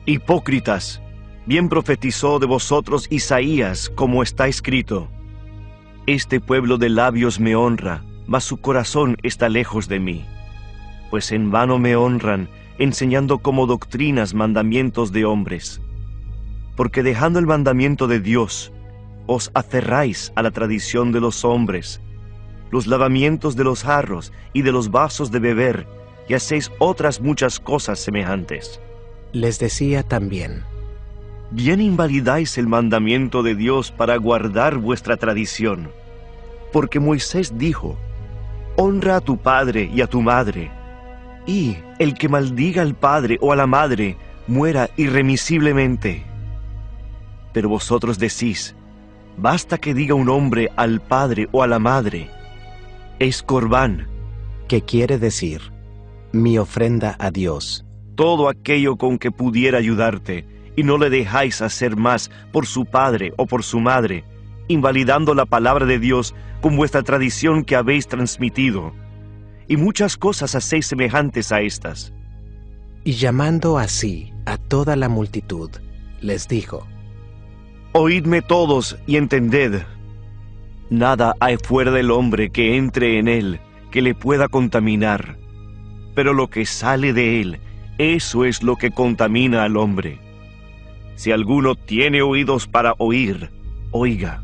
Hipócritas, bien profetizó de vosotros Isaías, como está escrito: Este pueblo de labios me honra, mas su corazón está lejos de mí. Pues en vano me honran, enseñando como doctrinas mandamientos de hombres. Porque dejando el mandamiento de Dios, os aferráis a la tradición de los hombres, los lavamientos de los jarros y de los vasos de beber, y hacéis otras muchas cosas semejantes. Les decía también: Bien invalidáis el mandamiento de Dios para guardar vuestra tradición. Porque Moisés dijo: Honra a tu padre y a tu madre, y el que maldiga al padre o a la madre muera irremisiblemente. Pero vosotros decís: basta que diga un hombre al padre o a la madre, es corbán, que quiere decir, mi ofrenda a Dios. Todo aquello con que pudiera ayudarte, y no le dejáis hacer más por su padre o por su madre, invalidando la palabra de Dios con vuestra tradición que habéis transmitido. Y muchas cosas hacéis semejantes a estas. Y llamando así a toda la multitud, les dijo: Oídme todos y entended. Nada hay fuera del hombre que entre en él, que le pueda contaminar. Pero lo que sale de él, eso es lo que contamina al hombre. Si alguno tiene oídos para oír, oiga.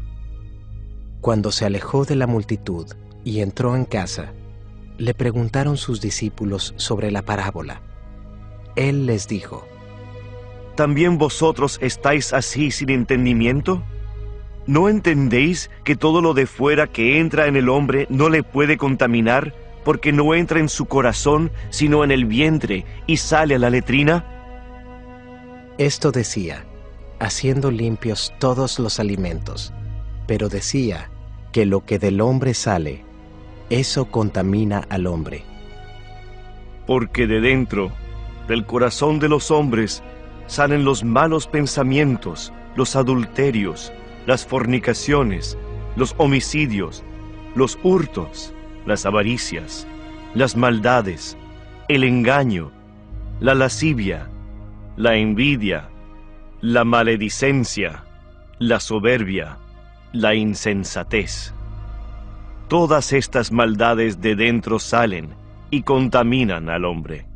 Cuando se alejó de la multitud y entró en casa, le preguntaron sus discípulos sobre la parábola. Él les dijo: ¿También vosotros estáis así sin entendimiento? ¿No entendéis que todo lo de fuera que entra en el hombre no le puede contaminar, porque no entra en su corazón, sino en el vientre, y sale a la letrina? Esto decía, haciendo limpios todos los alimentos, pero decía que lo que del hombre sale, eso contamina al hombre. Porque de dentro, del corazón de los hombres, salen los malos pensamientos, los adulterios, las fornicaciones, los homicidios, los hurtos, las avaricias, las maldades, el engaño, la lascivia, la envidia, la maledicencia, la soberbia, la insensatez. Todas estas maldades de dentro salen y contaminan al hombre.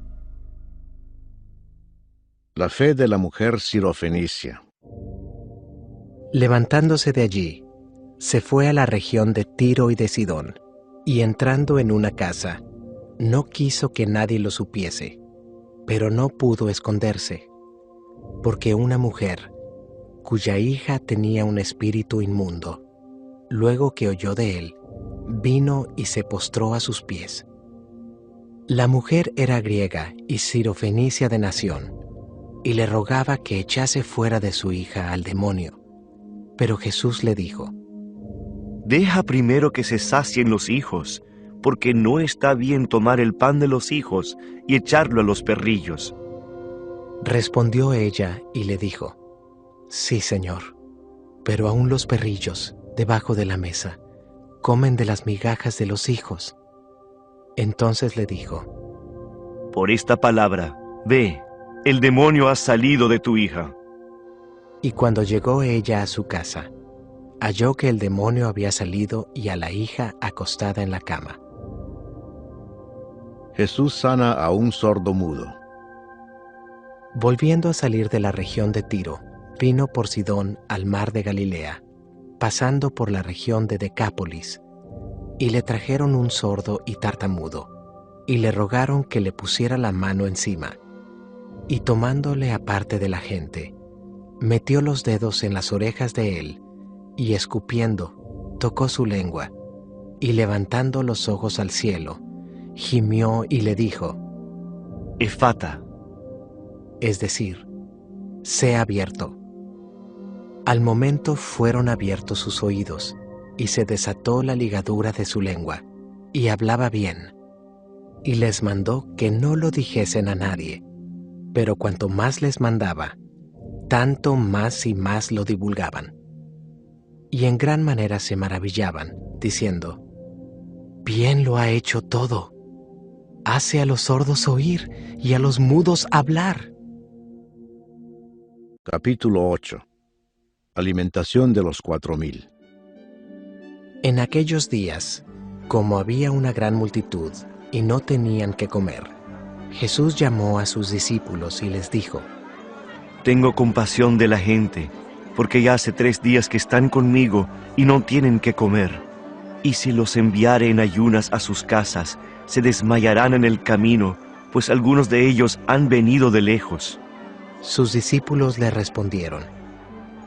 La fe de la mujer sirofenicia. Levantándose de allí, se fue a la región de Tiro y de Sidón, y entrando en una casa, no quiso que nadie lo supiese, pero no pudo esconderse, porque una mujer, cuya hija tenía un espíritu inmundo, luego que oyó de él, vino y se postró a sus pies. La mujer era griega y sirofenicia de nación, y le rogaba que echase fuera de su hija al demonio. Pero Jesús le dijo: Deja primero que se sacien los hijos, porque no está bien tomar el pan de los hijos y echarlo a los perrillos. Respondió ella y le dijo: Sí, Señor, pero aún los perrillos, debajo de la mesa, comen de las migajas de los hijos. Entonces le dijo: por esta palabra, ve, el demonio ha salido de tu hija. Y cuando llegó ella a su casa, halló que el demonio había salido y a la hija acostada en la cama. Jesús sana a un sordo mudo. Volviendo a salir de la región de Tiro, vino por Sidón al mar de Galilea, pasando por la región de Decápolis, y le trajeron un sordo y tartamudo, y le rogaron que le pusiera la mano encima, y tomándole aparte de la gente, metió los dedos en las orejas de él, y escupiendo, tocó su lengua, y levantando los ojos al cielo, gimió y le dijo, Efata, es decir, sea abierto. Al momento fueron abiertos sus oídos, y se desató la ligadura de su lengua, y hablaba bien. Y les mandó que no lo dijesen a nadie, pero cuanto más les mandaba, tanto más y más lo divulgaban. Y en gran manera se maravillaban, diciendo, bien lo ha hecho todo. Hace a los sordos oír y a los mudos hablar. Capítulo 8. Alimentación de los 4000. En aquellos días, como había una gran multitud y no tenían que comer, Jesús llamó a sus discípulos y les dijo, tengo compasión de la gente, porque ya hace 3 días que están conmigo y no tienen que comer. Y si los enviare en ayunas a sus casas, se desmayarán en el camino, pues algunos de ellos han venido de lejos. Sus discípulos le respondieron,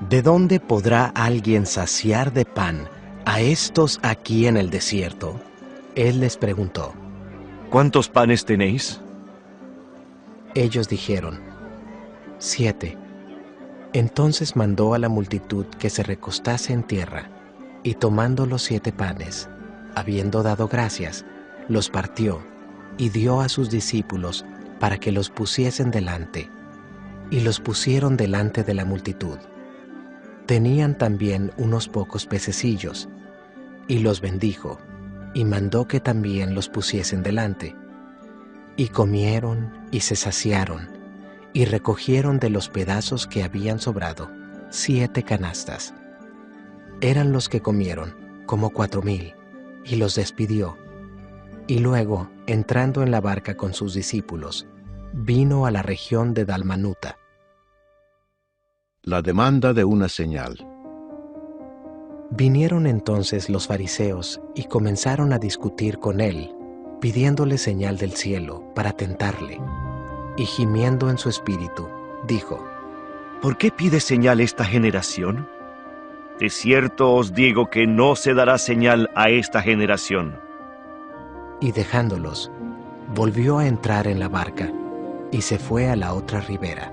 ¿de dónde podrá alguien saciar de pan a estos aquí en el desierto? Él les preguntó, ¿cuántos panes tenéis? Ellos dijeron, 7. Entonces mandó a la multitud que se recostase en tierra, y tomando los 7 panes, habiendo dado gracias, los partió y dio a sus discípulos para que los pusiesen delante, y los pusieron delante de la multitud. Tenían también unos pocos pececillos, y los bendijo, y mandó que también los pusiesen delante. Y comieron y se saciaron, y recogieron de los pedazos que habían sobrado 7 canastas. Eran los que comieron, como 4000, y los despidió. Y luego, entrando en la barca con sus discípulos, vino a la región de Dalmanuta. La demanda de una señal. Vinieron entonces los fariseos y comenzaron a discutir con él, pidiéndole señal del cielo para tentarle. Y gimiendo en su espíritu, dijo, ¿por qué pide señal esta generación? De cierto os digo que no se dará señal a esta generación. Y dejándolos, volvió a entrar en la barca y se fue a la otra ribera.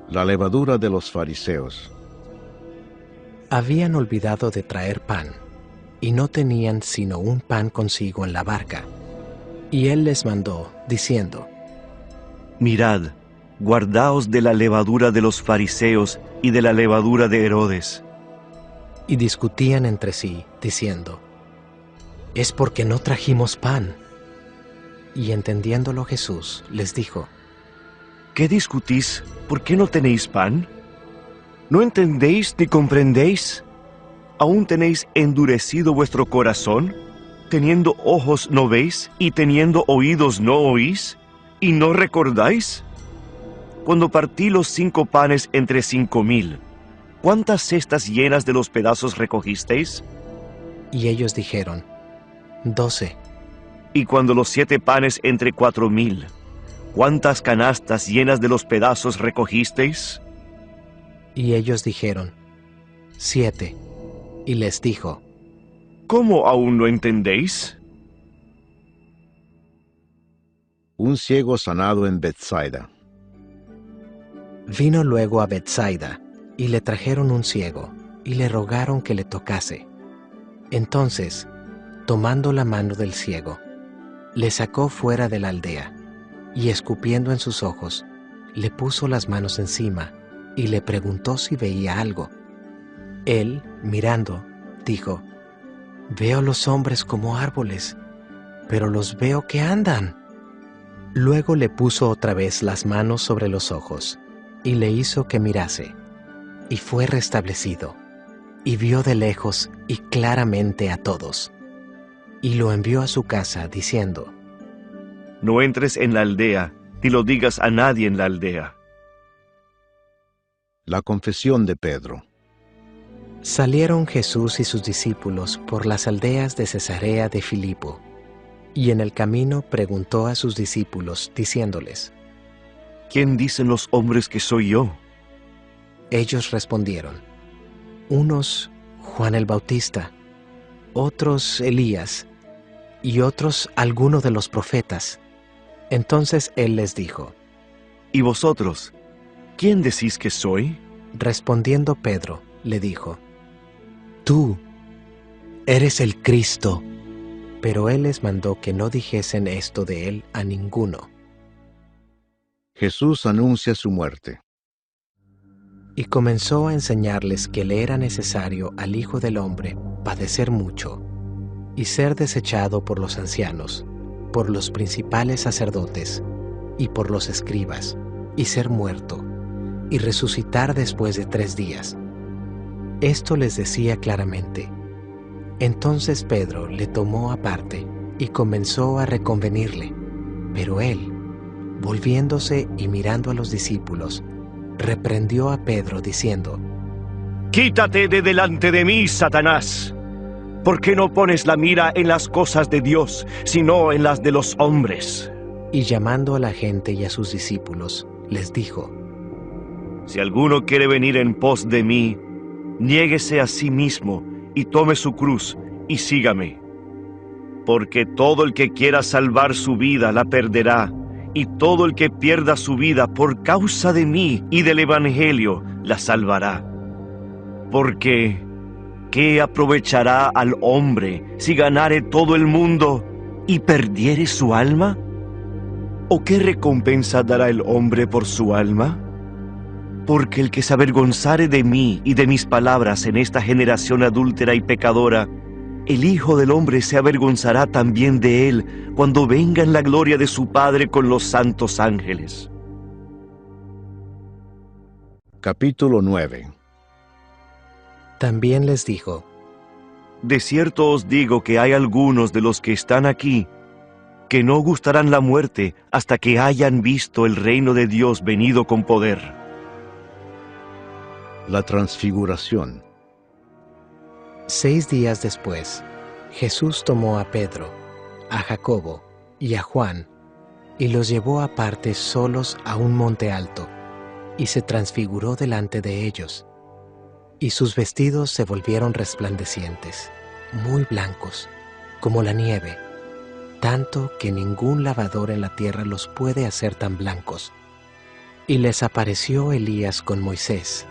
La levadura de los fariseos. Habían olvidado de traer pan, y no tenían sino un pan consigo en la barca. Y él les mandó, diciendo, mirad, guardaos de la levadura de los fariseos y de la levadura de Herodes. Y discutían entre sí, diciendo, es porque no trajimos pan. Y entendiéndolo Jesús, les dijo, ¿qué discutís? ¿Por qué no tenéis pan? ¿No entendéis ni comprendéis? ¿Aún tenéis endurecido vuestro corazón? ¿Teniendo ojos no veis y teniendo oídos no oís? ¿Y no recordáis? Cuando partí los 5 panes entre 5000, ¿cuántas cestas llenas de los pedazos recogisteis? Y ellos dijeron, 12. Y cuando los 7 panes entre 4000, ¿cuántas canastas llenas de los pedazos recogisteis? Y ellos dijeron, 7. Y les dijo, ¿cómo aún no entendéis? Un ciego sanado en Betsaida. Vino luego a Betsaida, y le trajeron un ciego, y le rogaron que le tocase. Entonces, tomando la mano del ciego, le sacó fuera de la aldea, y escupiendo en sus ojos, le puso las manos encima, y le preguntó si veía algo. Él, mirando, dijo, veo los hombres como árboles, pero los veo que andan. Luego le puso otra vez las manos sobre los ojos, y le hizo que mirase, y fue restablecido, y vio de lejos y claramente a todos. Y lo envió a su casa, diciendo: No entres en la aldea, ni lo digas a nadie en la aldea. La confesión de Pedro. Salieron Jesús y sus discípulos por las aldeas de Cesarea de Filipo, y en el camino preguntó a sus discípulos, diciéndoles: ¿Quién dicen los hombres que soy yo? Ellos respondieron: unos Juan el Bautista, otros Elías, y otros alguno de los profetas. Entonces él les dijo: ¿Y vosotros? ¿Quién decís que soy? Respondiendo Pedro, le dijo: Tú eres el Cristo. Pero él les mandó que no dijesen esto de él a ninguno. Jesús anuncia su muerte. Y comenzó a enseñarles que le era necesario al Hijo del Hombre padecer mucho, y ser desechado por los ancianos, por los principales sacerdotes, y por los escribas, y ser muerto, y resucitar después de 3 días. Esto les decía claramente. Entonces Pedro le tomó aparte y comenzó a reconvenirle, pero él, volviéndose y mirando a los discípulos, reprendió a Pedro diciendo: Quítate de delante de mí, Satanás. ¿Por qué no pones la mira en las cosas de Dios, sino en las de los hombres? Y llamando a la gente y a sus discípulos, les dijo: Si alguno quiere venir en pos de mí, niéguese a sí mismo y tome su cruz y sígame. Porque todo el que quiera salvar su vida la perderá, y todo el que pierda su vida por causa de mí y del Evangelio la salvará. Porque ¿qué aprovechará al hombre si ganare todo el mundo y perdiere su alma? ¿O qué recompensa dará el hombre por su alma? Porque el que se avergonzare de mí y de mis palabras en esta generación adúltera y pecadora, el Hijo del Hombre se avergonzará también de él cuando venga en la gloria de su Padre con los santos ángeles. Capítulo 9. También les dijo: De cierto os digo que hay algunos de los que están aquí que no gustarán la muerte hasta que hayan visto el reino de Dios venido con poder. La transfiguración. 6 días después, Jesús tomó a Pedro, a Jacobo y a Juan, y los llevó aparte solos a un monte alto, y se transfiguró delante de ellos. Y sus vestidos se volvieron resplandecientes, muy blancos, como la nieve, tanto que ningún lavador en la tierra los puede hacer tan blancos. Y les apareció Elías con Moisés,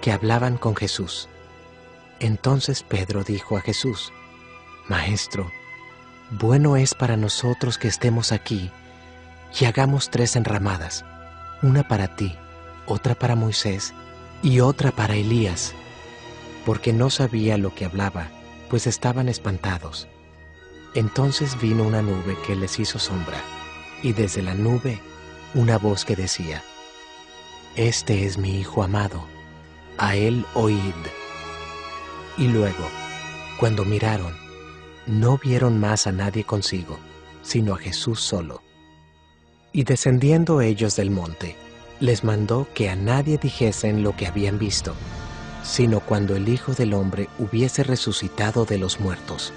que hablaban con Jesús. Entonces Pedro dijo a Jesús: Maestro, bueno es para nosotros que estemos aquí, y hagamos 3 enramadas, una para ti, otra para Moisés, y otra para Elías. Porque no sabía lo que hablaba, pues estaban espantados. Entonces vino una nube que les hizo sombra, y desde la nube una voz que decía: Este es mi Hijo amado, a él oíd. Y luego, cuando miraron, no vieron más a nadie consigo, sino a Jesús solo. Y descendiendo ellos del monte, les mandó que a nadie dijesen lo que habían visto, sino cuando el Hijo del Hombre hubiese resucitado de los muertos.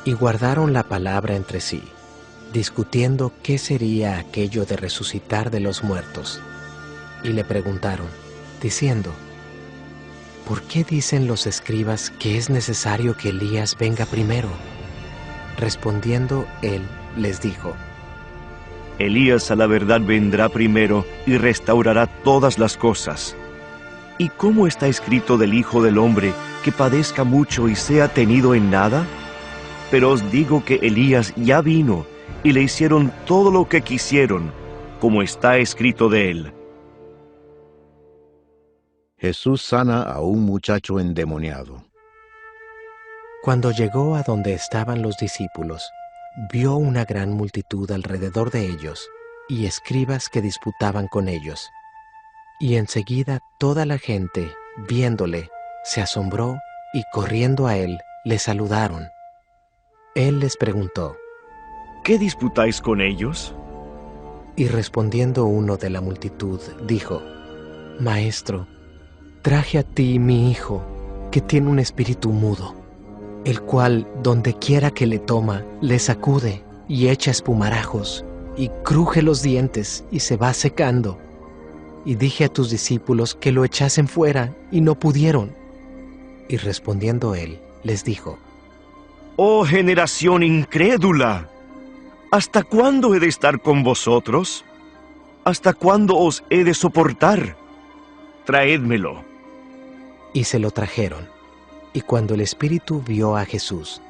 Y guardaron la palabra entre sí, discutiendo qué sería aquello de resucitar de los muertos. Y le preguntaron, diciendo: ¿Por qué dicen los escribas que es necesario que Elías venga primero? Respondiendo él, les dijo: Elías a la verdad vendrá primero y restaurará todas las cosas. ¿Y cómo está escrito del Hijo del Hombre que padezca mucho y sea tenido en nada? Pero os digo que Elías ya vino y le hicieron todo lo que quisieron, como está escrito de él. Jesús sana a un muchacho endemoniado. Cuando llegó a donde estaban los discípulos, vio una gran multitud alrededor de ellos y escribas que disputaban con ellos. Y enseguida toda la gente, viéndole, se asombró y corriendo a él, le saludaron. Él les preguntó: ¿Qué disputáis con ellos? Y respondiendo uno de la multitud, dijo: Maestro, traje a ti mi hijo, que tiene un espíritu mudo, el cual, donde quiera que le toma, le sacude y echa espumarajos, y cruje los dientes y se va secando. Y dije a tus discípulos que lo echasen fuera, y no pudieron. Y respondiendo él, les dijo: ¡Oh generación incrédula! ¿Hasta cuándo he de estar con vosotros? ¿Hasta cuándo os he de soportar? Traédmelo. Y se lo trajeron. Y cuando el espíritu vio a Jesús,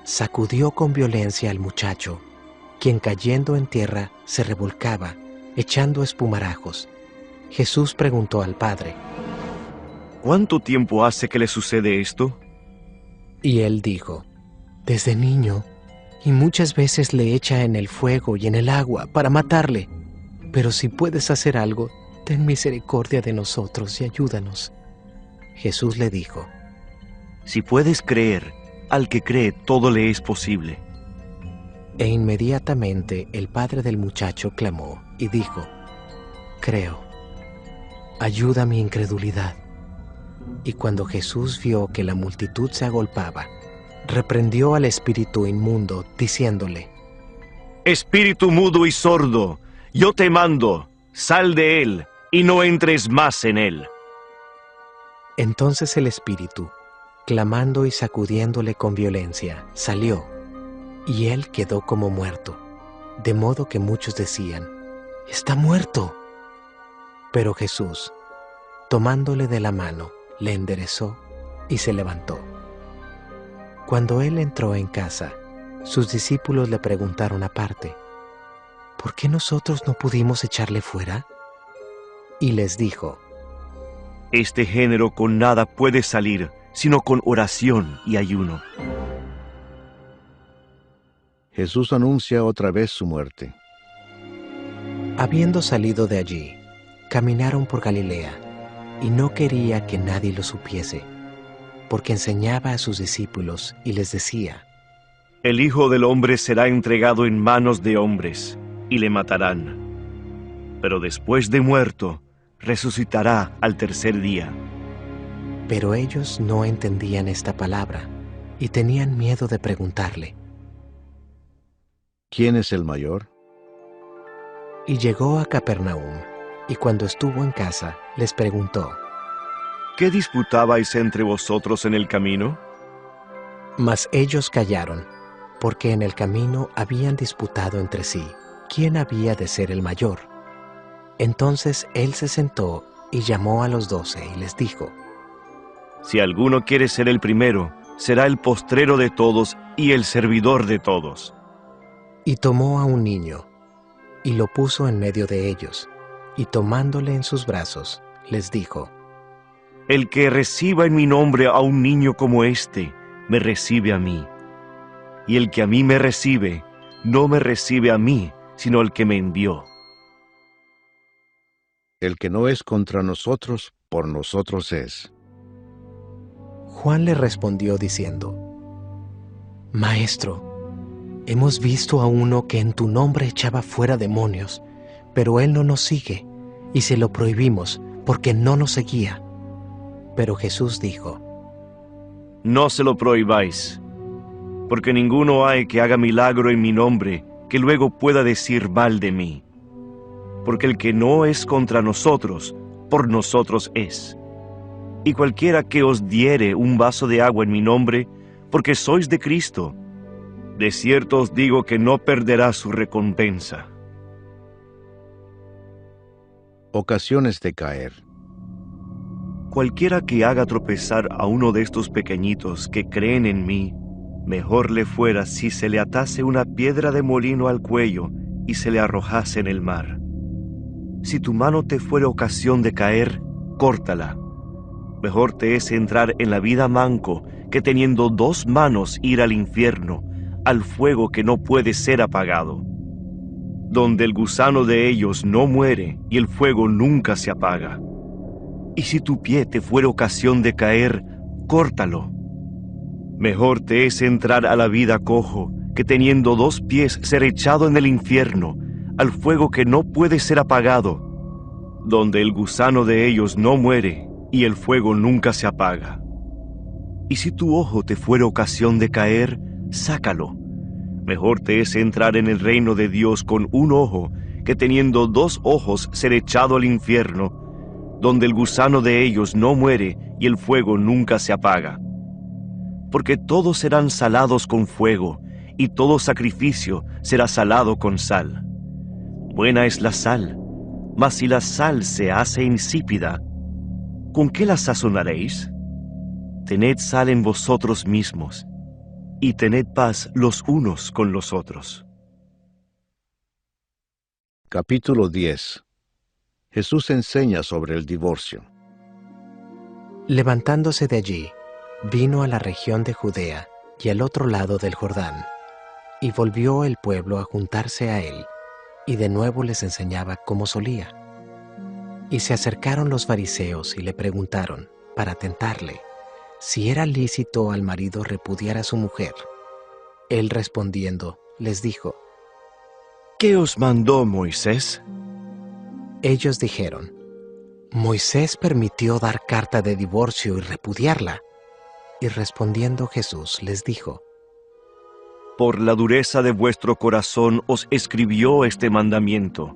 sacudió con violencia al muchacho, quien cayendo en tierra se revolcaba, echando espumarajos. Jesús preguntó al padre: ¿Cuánto tiempo hace que le sucede esto? Y él dijo: Desde niño, y muchas veces le echa en el fuego y en el agua para matarle. Pero si puedes hacer algo, ten misericordia de nosotros y ayúdanos. Jesús le dijo: Si puedes creer, al que cree todo le es posible. E inmediatamente el padre del muchacho clamó y dijo: Creo, ayuda mi incredulidad. Y cuando Jesús vio que la multitud se agolpaba, reprendió al espíritu inmundo, diciéndole: Espíritu mudo y sordo, yo te mando, sal de él y no entres más en él. Entonces el espíritu, clamando y sacudiéndole con violencia, salió, y él quedó como muerto, de modo que muchos decían: Está muerto. Pero Jesús, tomándole de la mano, le enderezó y se levantó. Cuando él entró en casa, sus discípulos le preguntaron aparte: ¿Por qué nosotros no pudimos echarle fuera? Y les dijo: Este género con nada puede salir, sino con oración y ayuno. Jesús anuncia otra vez su muerte. Habiendo salido de allí, caminaron por Galilea, y no quería que nadie lo supiese, porque enseñaba a sus discípulos y les decía: El Hijo del Hombre será entregado en manos de hombres, y le matarán. Pero después de muerto, resucitará al tercer día. Pero ellos no entendían esta palabra, y tenían miedo de preguntarle. ¿Quién es el mayor? Y llegó a Capernaum, y cuando estuvo en casa, les preguntó: ¿Qué disputabais entre vosotros en el camino? Mas ellos callaron, porque en el camino habían disputado entre sí quién había de ser el mayor. Entonces él se sentó y llamó a los 12 y les dijo: Si alguno quiere ser el primero, será el postrero de todos y el servidor de todos. Y tomó a un niño, y lo puso en medio de ellos, y tomándole en sus brazos, les dijo: El que reciba en mi nombre a un niño como este, me recibe a mí. Y el que a mí me recibe, no me recibe a mí, sino el que me envió. El que no es contra nosotros, por nosotros es. Juan le respondió diciendo: Maestro, hemos visto a uno que en tu nombre echaba fuera demonios, pero él no nos sigue, y se lo prohibimos, porque no nos seguía. Pero Jesús dijo: No se lo prohibáis, porque ninguno hay que haga milagro en mi nombre, que luego pueda decir mal de mí. Porque el que no es contra nosotros, por nosotros es. Y cualquiera que os diere un vaso de agua en mi nombre, porque sois de Cristo, de cierto os digo que no perderá su recompensa. Ocasiones de caer. Cualquiera que haga tropezar a uno de estos pequeñitos que creen en mí, mejor le fuera si se le atase una piedra de molino al cuello y se le arrojase en el mar. Si tu mano te fuere ocasión de caer, córtala. Mejor te es entrar en la vida manco que teniendo 2 manos ir al infierno, al fuego que no puede ser apagado, donde el gusano de ellos no muere y el fuego nunca se apaga. Y si tu pie te fuera ocasión de caer, córtalo. Mejor te es entrar a la vida cojo, que teniendo 2 pies ser echado en el infierno, al fuego que no puede ser apagado, donde el gusano de ellos no muere y el fuego nunca se apaga. Y si tu ojo te fuera ocasión de caer, sácalo. Mejor te es entrar en el reino de Dios con 1 ojo, que teniendo 2 ojos ser echado al infierno, donde el gusano de ellos no muere y el fuego nunca se apaga. Porque todos serán salados con fuego, y todo sacrificio será salado con sal. Buena es la sal, mas si la sal se hace insípida, ¿con qué la sazonaréis? Tened sal en vosotros mismos, y tened paz los unos con los otros. Capítulo 10. Jesús enseña sobre el divorcio. Levantándose de allí, vino a la región de Judea y al otro lado del Jordán, y volvió el pueblo a juntarse a él, y de nuevo les enseñaba como solía. Y se acercaron los fariseos y le preguntaron, para tentarle, si era lícito al marido repudiar a su mujer. Él respondiendo, les dijo, ¿qué os mandó Moisés? Ellos dijeron, Moisés permitió dar carta de divorcio y repudiarla. Y respondiendo Jesús les dijo, por la dureza de vuestro corazón os escribió este mandamiento,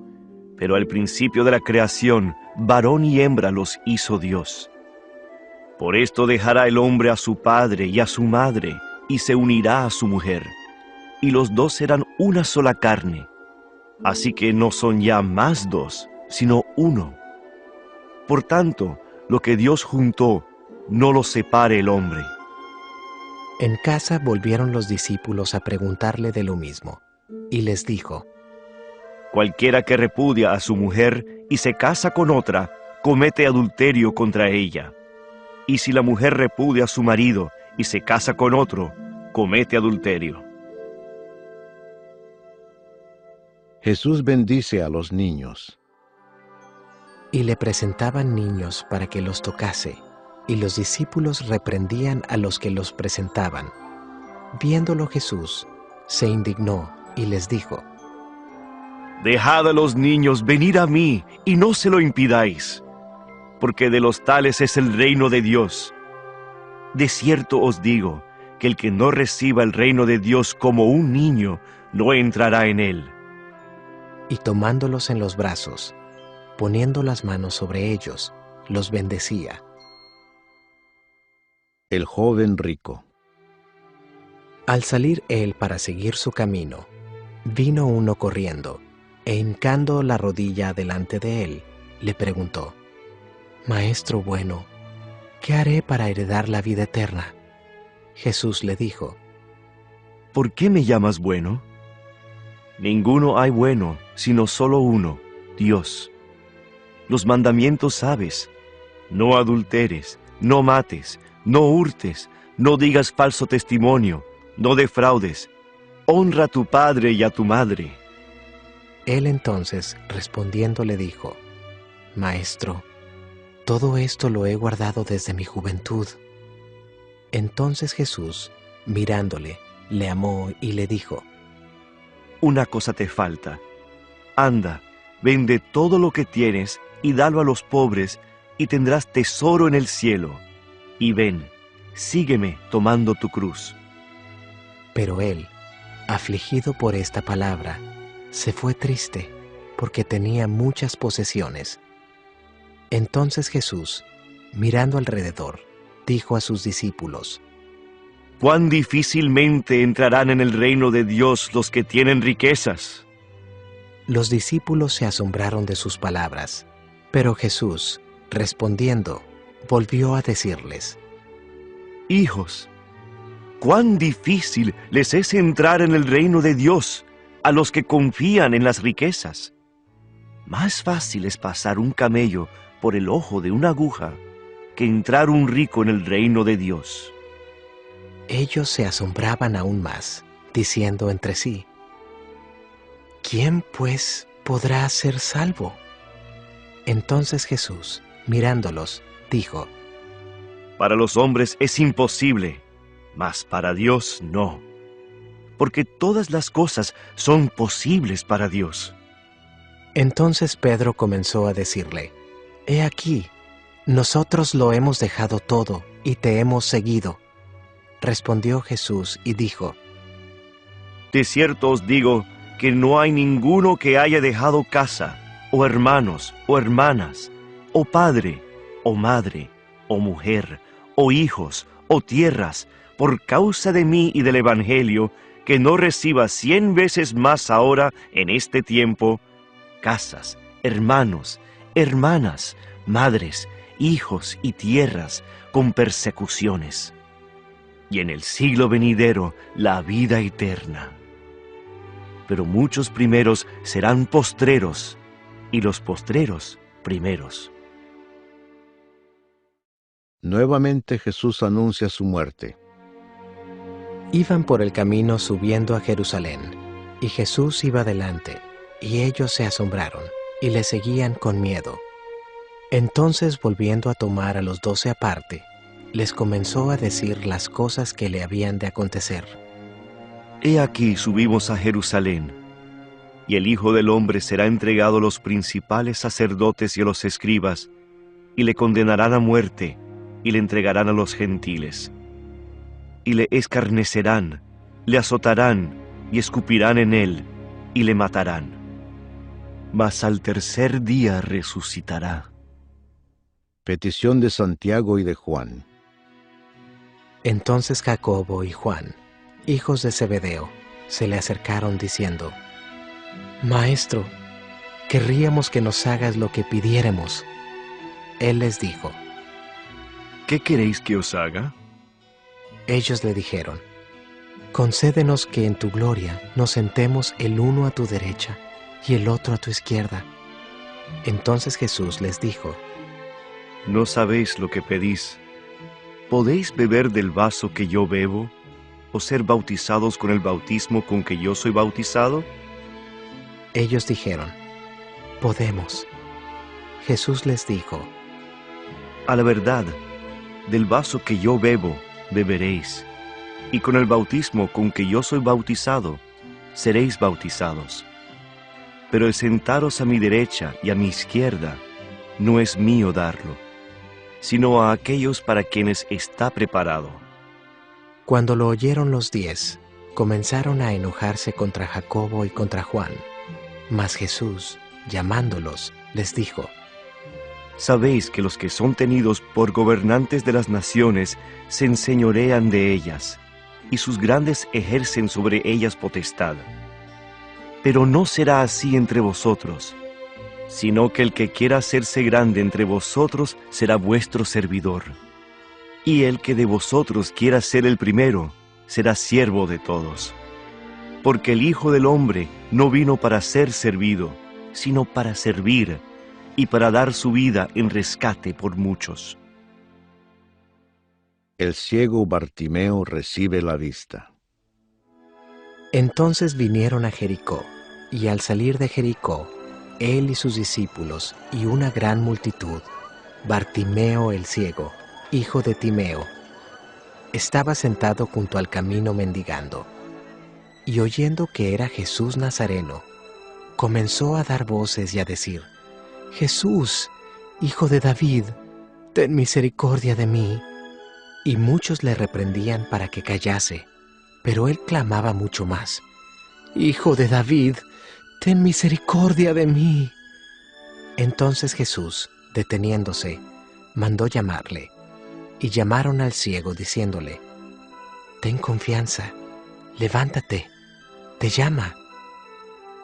pero al principio de la creación, varón y hembra los hizo Dios. Por esto dejará el hombre a su padre y a su madre, y se unirá a su mujer, y los 2 serán una sola carne. Así que no son ya más 2, sino 1. Por tanto, lo que Dios juntó, no lo separe el hombre. En casa volvieron los discípulos a preguntarle de lo mismo, y les dijo, cualquiera que repudia a su mujer y se casa con otra, comete adulterio contra ella. Y si la mujer repudia a su marido y se casa con otro, comete adulterio. Jesús bendice a los niños. Y le presentaban niños para que los tocase, y los discípulos reprendían a los que los presentaban. Viéndolo Jesús, se indignó y les dijo, dejad a los niños venir a mí, y no se lo impidáis, porque de los tales es el reino de Dios. De cierto os digo, que el que no reciba el reino de Dios como un niño, no entrará en él. Y tomándolos en los brazos, poniendo las manos sobre ellos, los bendecía. El joven rico. Al salir él para seguir su camino, vino uno corriendo, e hincando la rodilla delante de él, le preguntó, Maestro bueno, ¿qué haré para heredar la vida eterna? Jesús le dijo, ¿por qué me llamas bueno? Ninguno hay bueno, sino solo uno, Dios. Los mandamientos sabes: no adulteres, no mates, no hurtes, no digas falso testimonio, no defraudes, honra a tu padre y a tu madre. Él entonces, respondiendo, le dijo, Maestro, todo esto lo he guardado desde mi juventud. Entonces Jesús, mirándole, le amó y le dijo, una cosa te falta. Anda, vende todo lo que tienes y dalo a los pobres, y tendrás tesoro en el cielo. Y ven, sígueme tomando tu cruz. Pero él, afligido por esta palabra, se fue triste, porque tenía muchas posesiones. Entonces Jesús, mirando alrededor, dijo a sus discípulos, cuán difícilmente entrarán en el reino de Dios los que tienen riquezas. Los discípulos se asombraron de sus palabras, pero Jesús, respondiendo, volvió a decirles, hijos, cuán difícil les es entrar en el reino de Dios a los que confían en las riquezas. Más fácil es pasar un camello por el ojo de una aguja que entrar un rico en el reino de Dios. Ellos se asombraban aún más, diciendo entre sí: ¿quién, pues, podrá ser salvo? Entonces Jesús, mirándolos, dijo: Para los hombres es imposible, mas para Dios no, porque todas las cosas son posibles para Dios. Entonces Pedro comenzó a decirle: He aquí, nosotros lo hemos dejado todo y te hemos seguido. Respondió Jesús y dijo: De cierto os digo que no hay ninguno que haya dejado casa, o hermanos, o hermanas, o padre, o madre, o mujer, o hijos, o tierras, por causa de mí y del Evangelio, que no reciba 100 veces más ahora en este tiempo, casas, hermanos, hermanas, madres, hijos y tierras, con persecuciones, y en el siglo venidero la vida eterna. Pero muchos primeros serán postreros, y los postreros primeros. Nuevamente Jesús anuncia su muerte. Iban por el camino subiendo a Jerusalén, y Jesús iba delante, y ellos se asombraron, y le seguían con miedo. Entonces, volviendo a tomar a los 12 aparte, les comenzó a decir las cosas que le habían de acontecer. He aquí subimos a Jerusalén, y el Hijo del Hombre será entregado a los principales sacerdotes y a los escribas, y le condenarán a muerte, y le entregarán a los gentiles. Y le escarnecerán, le azotarán, y escupirán en él, y le matarán. Mas al tercer día resucitará. Petición de Santiago y de Juan. Entonces Jacobo y Juan, hijos de Zebedeo, se le acercaron diciendo: Maestro, querríamos que nos hagas lo que pidiéremos. Él les dijo: ¿Qué queréis que os haga? Ellos le dijeron: Concédenos que en tu gloria nos sentemos el uno a tu derecha y el otro a tu izquierda. Entonces Jesús les dijo: No sabéis lo que pedís. ¿Podéis beber del vaso que yo bebo, o ser bautizados con el bautismo con que yo soy bautizado? Ellos dijeron: Podemos. Jesús les dijo: A la verdad, del vaso que yo bebo, beberéis, y con el bautismo con que yo soy bautizado, seréis bautizados. Pero el sentaros a mi derecha y a mi izquierda, no es mío darlo, sino a aquellos para quienes está preparado. Cuando lo oyeron los 10, comenzaron a enojarse contra Jacobo y contra Juan. Mas Jesús, llamándolos, les dijo: Sabéis que los que son tenidos por gobernantes de las naciones se enseñorean de ellas, y sus grandes ejercen sobre ellas potestad. Pero no será así entre vosotros, sino que el que quiera hacerse grande entre vosotros será vuestro servidor. Y el que de vosotros quiera ser el primero, será siervo de todos. Porque el Hijo del Hombre no vino para ser servido, sino para servir, y para dar su vida en rescate por muchos. El ciego Bartimeo recibe la vista. Entonces vinieron a Jericó, y al salir de Jericó, él y sus discípulos y una gran multitud, Bartimeo el ciego, hijo de Timeo, estaba sentado junto al camino mendigando, y oyendo que era Jesús Nazareno, comenzó a dar voces y a decir: Jesús, hijo de David, ten misericordia de mí. Y muchos le reprendían para que callase, pero él clamaba mucho más: Hijo de David, ten misericordia de mí. Entonces Jesús, deteniéndose, mandó llamarle, y llamaron al ciego diciéndole: Ten confianza, levántate, te llama.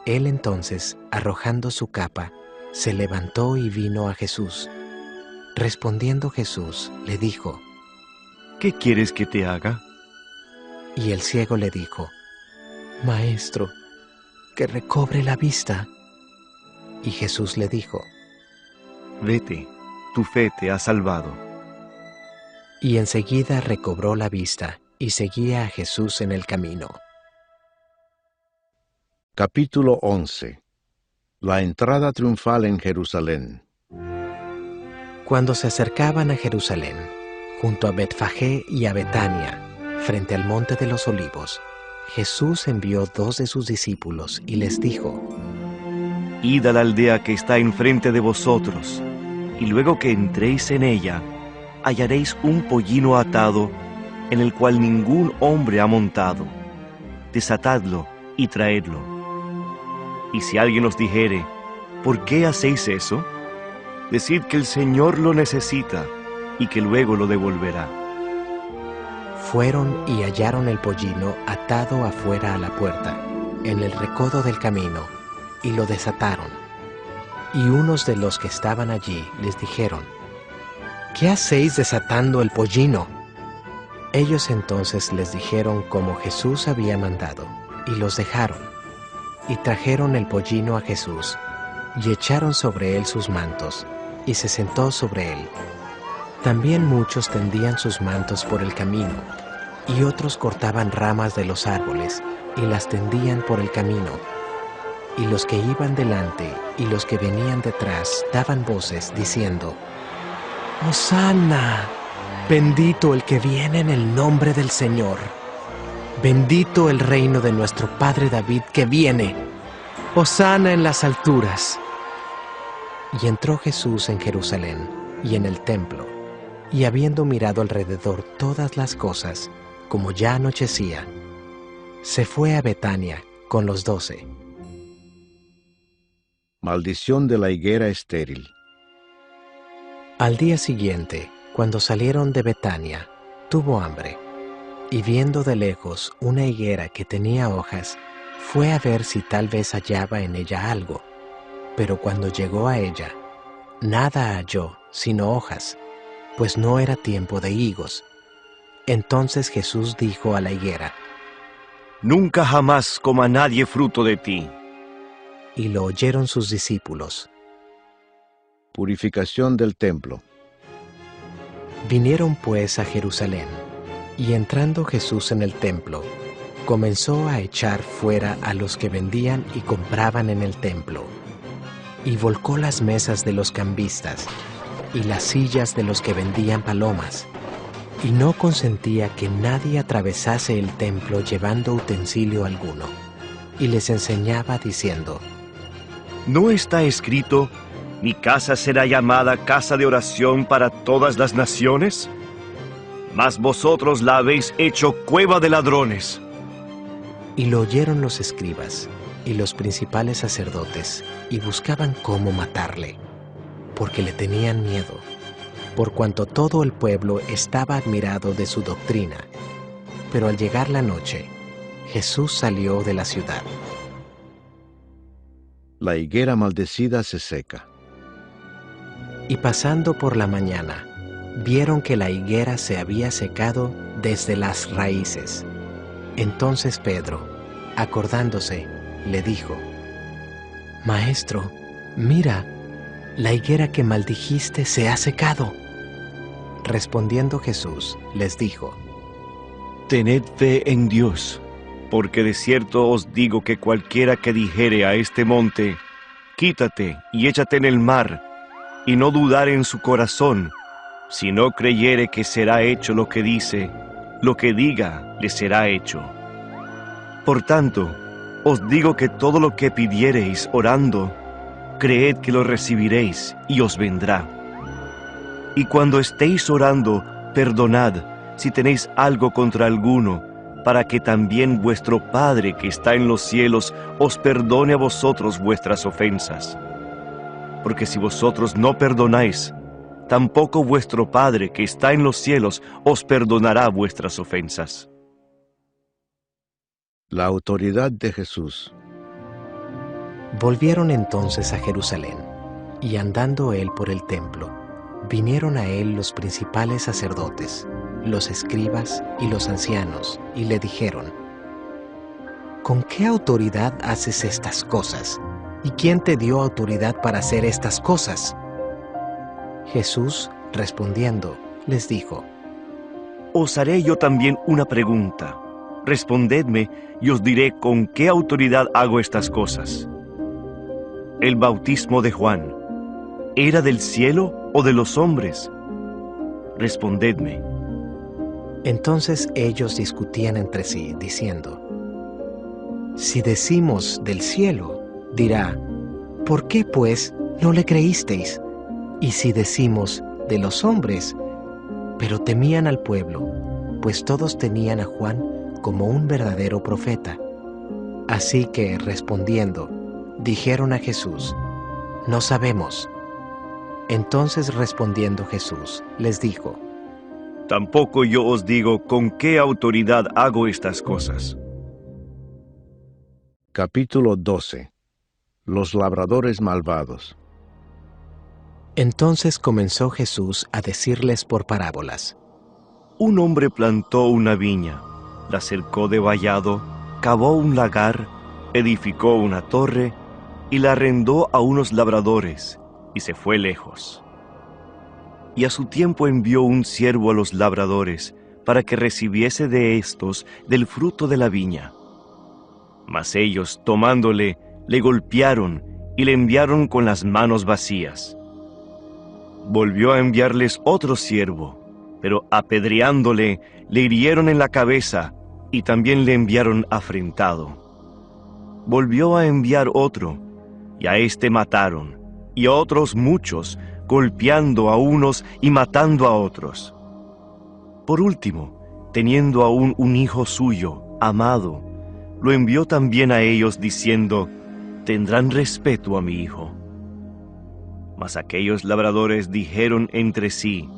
Él entonces, arrojando su capa, se levantó y vino a Jesús. Respondiendo Jesús, le dijo: ¿Qué quieres que te haga? Y el ciego le dijo: Maestro, que recobre la vista. Y Jesús le dijo: Vete, tu fe te ha salvado. Y enseguida recobró la vista y seguía a Jesús en el camino. Capítulo 11. La entrada triunfal en Jerusalén. Cuando se acercaban a Jerusalén, junto a Betfagé y a Betania, frente al monte de los Olivos, Jesús envió 2 de sus discípulos y les dijo: Id a la aldea que está enfrente de vosotros, y luego que entréis en ella, hallaréis un pollino atado, en el cual ningún hombre ha montado. Desatadlo y traedlo. Y si alguien os dijere: ¿por qué hacéis eso?, decid que el Señor lo necesita, y que luego lo devolverá. Fueron y hallaron el pollino atado afuera a la puerta, en el recodo del camino, y lo desataron. Y unos de los que estaban allí les dijeron: ¿qué hacéis desatando el pollino? Ellos entonces les dijeron como Jesús había mandado, y los dejaron. Y trajeron el pollino a Jesús, y echaron sobre él sus mantos, y se sentó sobre él. También muchos tendían sus mantos por el camino, y otros cortaban ramas de los árboles, y las tendían por el camino. Y los que iban delante y los que venían detrás daban voces, diciendo: ¡Hosanna! Bendito el que viene en el nombre del Señor. Bendito el reino de nuestro Padre David que viene. ¡Hosanna en las alturas! Y entró Jesús en Jerusalén y en el templo, y habiendo mirado alrededor todas las cosas, como ya anochecía, se fue a Betania con los 12. Maldición de la higuera estéril. Al día siguiente, cuando salieron de Betania, tuvo hambre, y viendo de lejos una higuera que tenía hojas, fue a ver si tal vez hallaba en ella algo. Pero cuando llegó a ella, nada halló sino hojas, pues no era tiempo de higos. Entonces Jesús dijo a la higuera: Nunca jamás coma nadie fruto de ti. Y lo oyeron sus discípulos. Purificación del templo. Vinieron pues a Jerusalén, y entrando Jesús en el templo, comenzó a echar fuera a los que vendían y compraban en el templo, y volcó las mesas de los cambistas y las sillas de los que vendían palomas, y no consentía que nadie atravesase el templo llevando utensilio alguno, y les enseñaba diciendo: ¿No está escrito: mi casa será llamada casa de oración para todas las naciones? Mas vosotros la habéis hecho cueva de ladrones. Y lo oyeron los escribas y los principales sacerdotes, y buscaban cómo matarle, porque le tenían miedo, por cuanto todo el pueblo estaba admirado de su doctrina. Pero al llegar la noche, Jesús salió de la ciudad. La higuera maldecida se seca. Y pasando por la mañana, vieron que la higuera se había secado desde las raíces. Entonces Pedro, acordándose, le dijo: Maestro, mira, la higuera que maldijiste se ha secado. Respondiendo Jesús, les dijo: Tened fe en Dios, porque de cierto os digo que cualquiera que dijere a este monte: quítate y échate en el mar, y no dudare en su corazón, si no creyere que será hecho lo que dice, lo que diga le será hecho. Por tanto, os digo que todo lo que pidiereis orando, creed que lo recibiréis y os vendrá. Y cuando estéis orando, perdonad si tenéis algo contra alguno, para que también vuestro Padre que está en los cielos os perdone a vosotros vuestras ofensas. Porque si vosotros no perdonáis, tampoco vuestro Padre que está en los cielos os perdonará vuestras ofensas. La autoridad de Jesús. Volvieron entonces a Jerusalén, y andando él por el templo, vinieron a él los principales sacerdotes, los escribas y los ancianos, y le dijeron: ¿Con qué autoridad haces estas cosas? ¿Y quién te dio autoridad para hacer estas cosas? Jesús, respondiendo, les dijo: Os haré yo también una pregunta. respondedme y os diré con qué autoridad hago estas cosas. El bautismo de Juan, ¿era del cielo o de los hombres? Respondedme. Entonces ellos discutían entre sí, diciendo: si decimos del cielo, dirá, ¿por qué pues no le creísteis? Y si decimos de los hombres, pero temían al pueblo, pues todos tenían a Juan como un verdadero profeta. Así que, respondiendo, dijeron a Jesús: no sabemos. Entonces respondiendo Jesús, les dijo: Tampoco yo os digo con qué autoridad hago estas cosas. Capítulo 12. Los labradores malvados. Entonces comenzó Jesús a decirles por parábolas: Un hombre plantó una viña, la cercó de vallado, cavó un lagar, edificó una torre y la arrendó a unos labradores, y se fue lejos. Y a su tiempo envió un siervo a los labradores para que recibiese de éstos del fruto de la viña. Mas ellos, tomándole, le golpearon y le enviaron con las manos vacías. Volvió a enviarles otro siervo, pero apedreándole, le hirieron en la cabeza y también le enviaron afrentado. Volvió a enviar otro, y a éste mataron, y a otros muchos, golpeando a unos y matando a otros. Por último, teniendo aún un hijo suyo, amado, lo envió también a ellos diciendo: tendrán respeto a mi hijo. Mas aquellos labradores dijeron entre sí: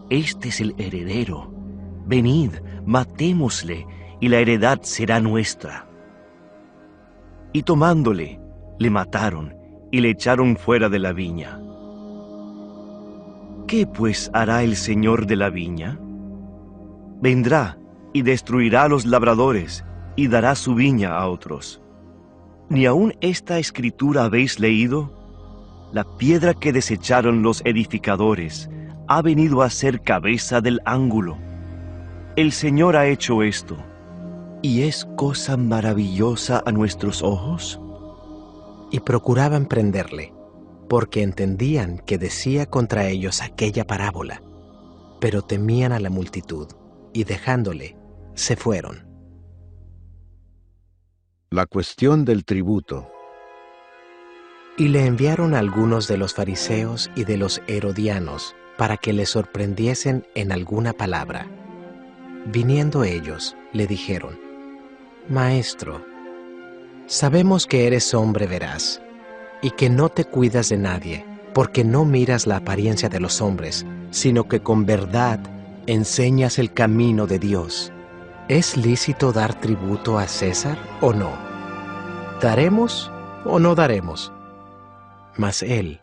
este es el heredero, venid, matémosle, y la heredad será nuestra. Y tomándole, le mataron, y le echaron fuera de la viña. ¿Qué pues hará el señor de la viña? Vendrá y destruirá a los labradores, y dará su viña a otros. ¿Ni aun esta escritura habéis leído? La piedra que desecharon los edificadores ha venido a ser cabeza del ángulo. El Señor ha hecho esto, ¿y es cosa maravillosa a nuestros ojos? Y procuraban prenderle, porque entendían que decía contra ellos aquella parábola, pero temían a la multitud, y dejándole, se fueron. La cuestión del tributo. Y le enviaron a algunos de los fariseos y de los herodianos, para que le sorprendiesen en alguna palabra. Viniendo ellos, le dijeron: Maestro, sabemos que eres hombre veraz, y que no te cuidas de nadie, porque no miras la apariencia de los hombres, sino que con verdad enseñas el camino de Dios. ¿Es lícito dar tributo a César o no? ¿Daremos o no daremos? Mas él,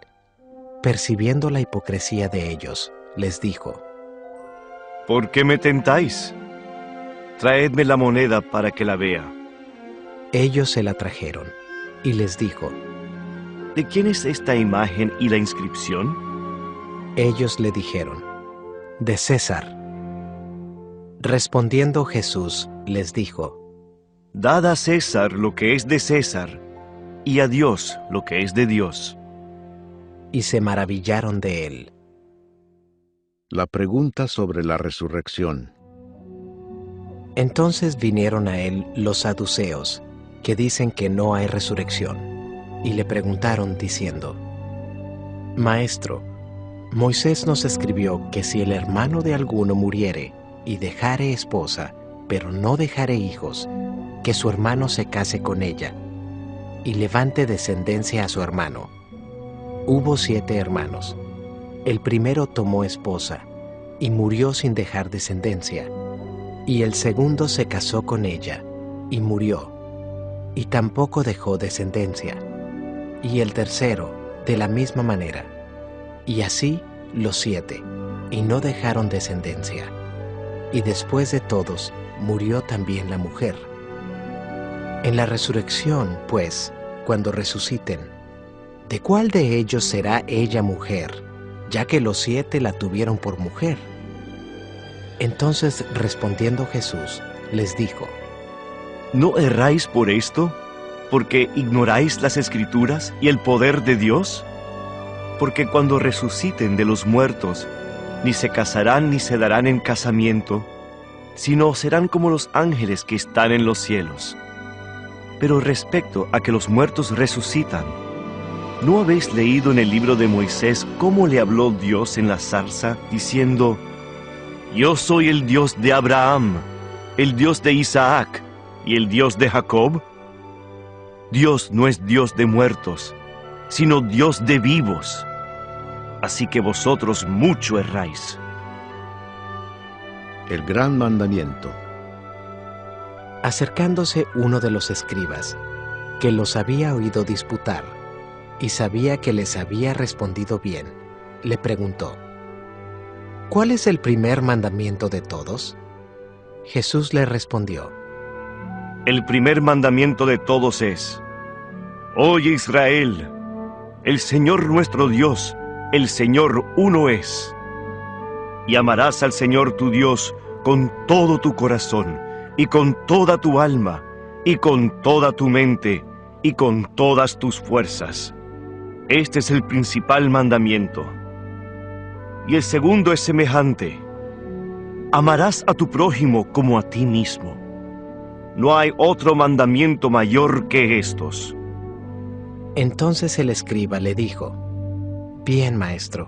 percibiendo la hipocresía de ellos, les dijo: ¿Por qué me tentáis? Traedme la moneda para que la vea. Ellos se la trajeron, y les dijo: ¿De quién es esta imagen y la inscripción? Ellos le dijeron: de César. Respondiendo Jesús, les dijo: Dad a César lo que es de César, y a Dios lo que es de Dios. Y se maravillaron de él. La pregunta sobre la resurrección. Entonces vinieron a él los saduceos, que dicen que no hay resurrección, y le preguntaron diciendo: Maestro, Moisés nos escribió que si el hermano de alguno muriere y dejare esposa, pero no dejare hijos, que su hermano se case con ella, y levante descendencia a su hermano. Hubo 7 hermanos. El primero tomó esposa, y murió sin dejar descendencia. Y el segundo se casó con ella, y murió, y tampoco dejó descendencia. Y el tercero, de la misma manera. Y así los 7, y no dejaron descendencia. Y después de todos, murió también la mujer. En la resurrección, pues, cuando resuciten, ¿de cuál de ellos será ella mujer, ya que los 7 la tuvieron por mujer? Entonces, respondiendo Jesús, les dijo: ¿No erráis por esto? ¿Porque ignoráis las Escrituras y el poder de Dios? Porque cuando resuciten de los muertos, ni se casarán ni se darán en casamiento, sino serán como los ángeles que están en los cielos. Pero respecto a que los muertos resucitan, ¿no habéis leído en el libro de Moisés cómo le habló Dios en la zarza, diciendo: Yo soy el Dios de Abraham, el Dios de Isaac y el Dios de Jacob? Dios no es Dios de muertos, sino Dios de vivos. Así que vosotros mucho erráis. El gran mandamiento. Acercándose uno de los escribas, que los había oído disputar, y sabía que les había respondido bien, le preguntó: ¿Cuál es el primer mandamiento de todos? Jesús le respondió: El primer mandamiento de todos es: Oye Israel, el Señor nuestro Dios, el Señor uno es. Y amarás al Señor tu Dios con todo tu corazón, y con toda tu alma, y con toda tu mente, y con todas tus fuerzas. Este es el principal mandamiento. Y el segundo es semejante: amarás a tu prójimo como a ti mismo. No hay otro mandamiento mayor que estos. Entonces el escriba le dijo: Bien, maestro,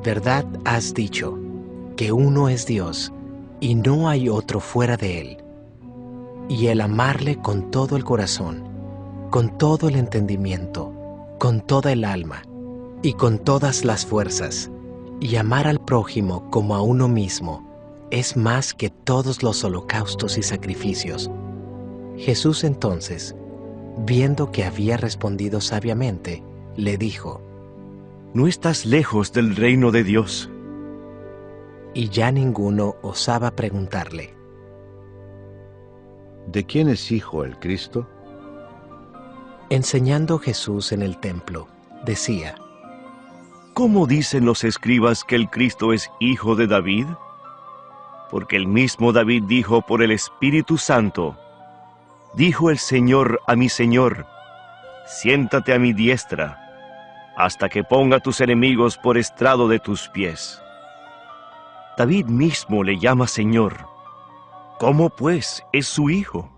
verdad has dicho, que uno es Dios, y no hay otro fuera de él. Y el amarle con todo el corazón, con todo el entendimiento, con toda el alma, y con todas las fuerzas, y amar al prójimo como a uno mismo, es más que todos los holocaustos y sacrificios. Jesús entonces, viendo que había respondido sabiamente, le dijo: No estás lejos del reino de Dios. Y ya ninguno osaba preguntarle: ¿De quién es hijo el Cristo? Enseñando Jesús en el templo, decía: ¿Cómo dicen los escribas que el Cristo es hijo de David? Porque el mismo David dijo por el Espíritu Santo: Dijo el Señor a mi Señor: Siéntate a mi diestra, hasta que ponga tus enemigos por estrado de tus pies. David mismo le llama Señor. ¿Cómo pues es su hijo?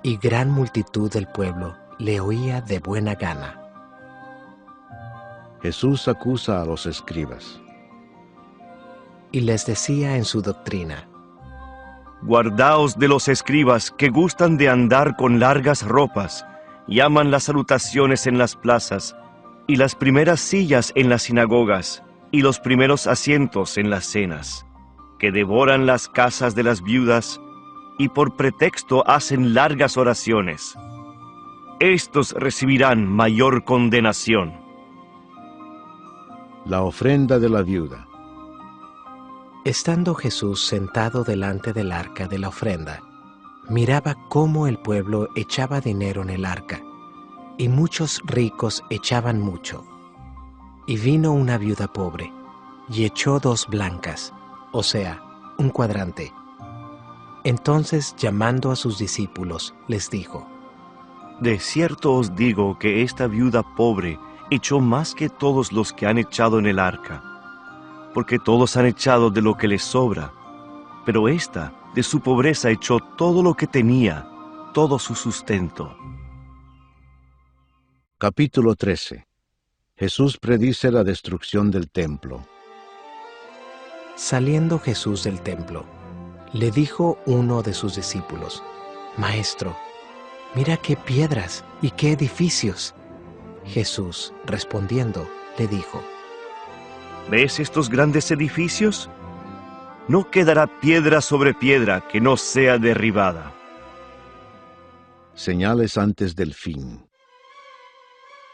Y gran multitud del pueblo le oía de buena gana. Jesús acusa a los escribas. Y les decía en su doctrina: Guardaos de los escribas que gustan de andar con largas ropas, y aman las salutaciones en las plazas, y las primeras sillas en las sinagogas, y los primeros asientos en las cenas, que devoran las casas de las viudas, y por pretexto hacen largas oraciones. Estos recibirán mayor condenación. La ofrenda de la viuda. Estando Jesús sentado delante del arca de la ofrenda, miraba cómo el pueblo echaba dinero en el arca, y muchos ricos echaban mucho. Y vino una viuda pobre, y echó 2 blancas, o sea, 1 cuadrante. Entonces, llamando a sus discípulos, les dijo: De cierto os digo que esta viuda pobre echó más que todos los que han echado en el arca, porque todos han echado de lo que les sobra, pero ésta de su pobreza echó todo lo que tenía, todo su sustento. Capítulo 13. Jesús predice la destrucción del templo. Saliendo Jesús del templo, le dijo uno de sus discípulos: Maestro, mira qué piedras y qué edificios. Jesús, respondiendo, le dijo: ¿Ves estos grandes edificios? No quedará piedra sobre piedra que no sea derribada. Señales antes del fin.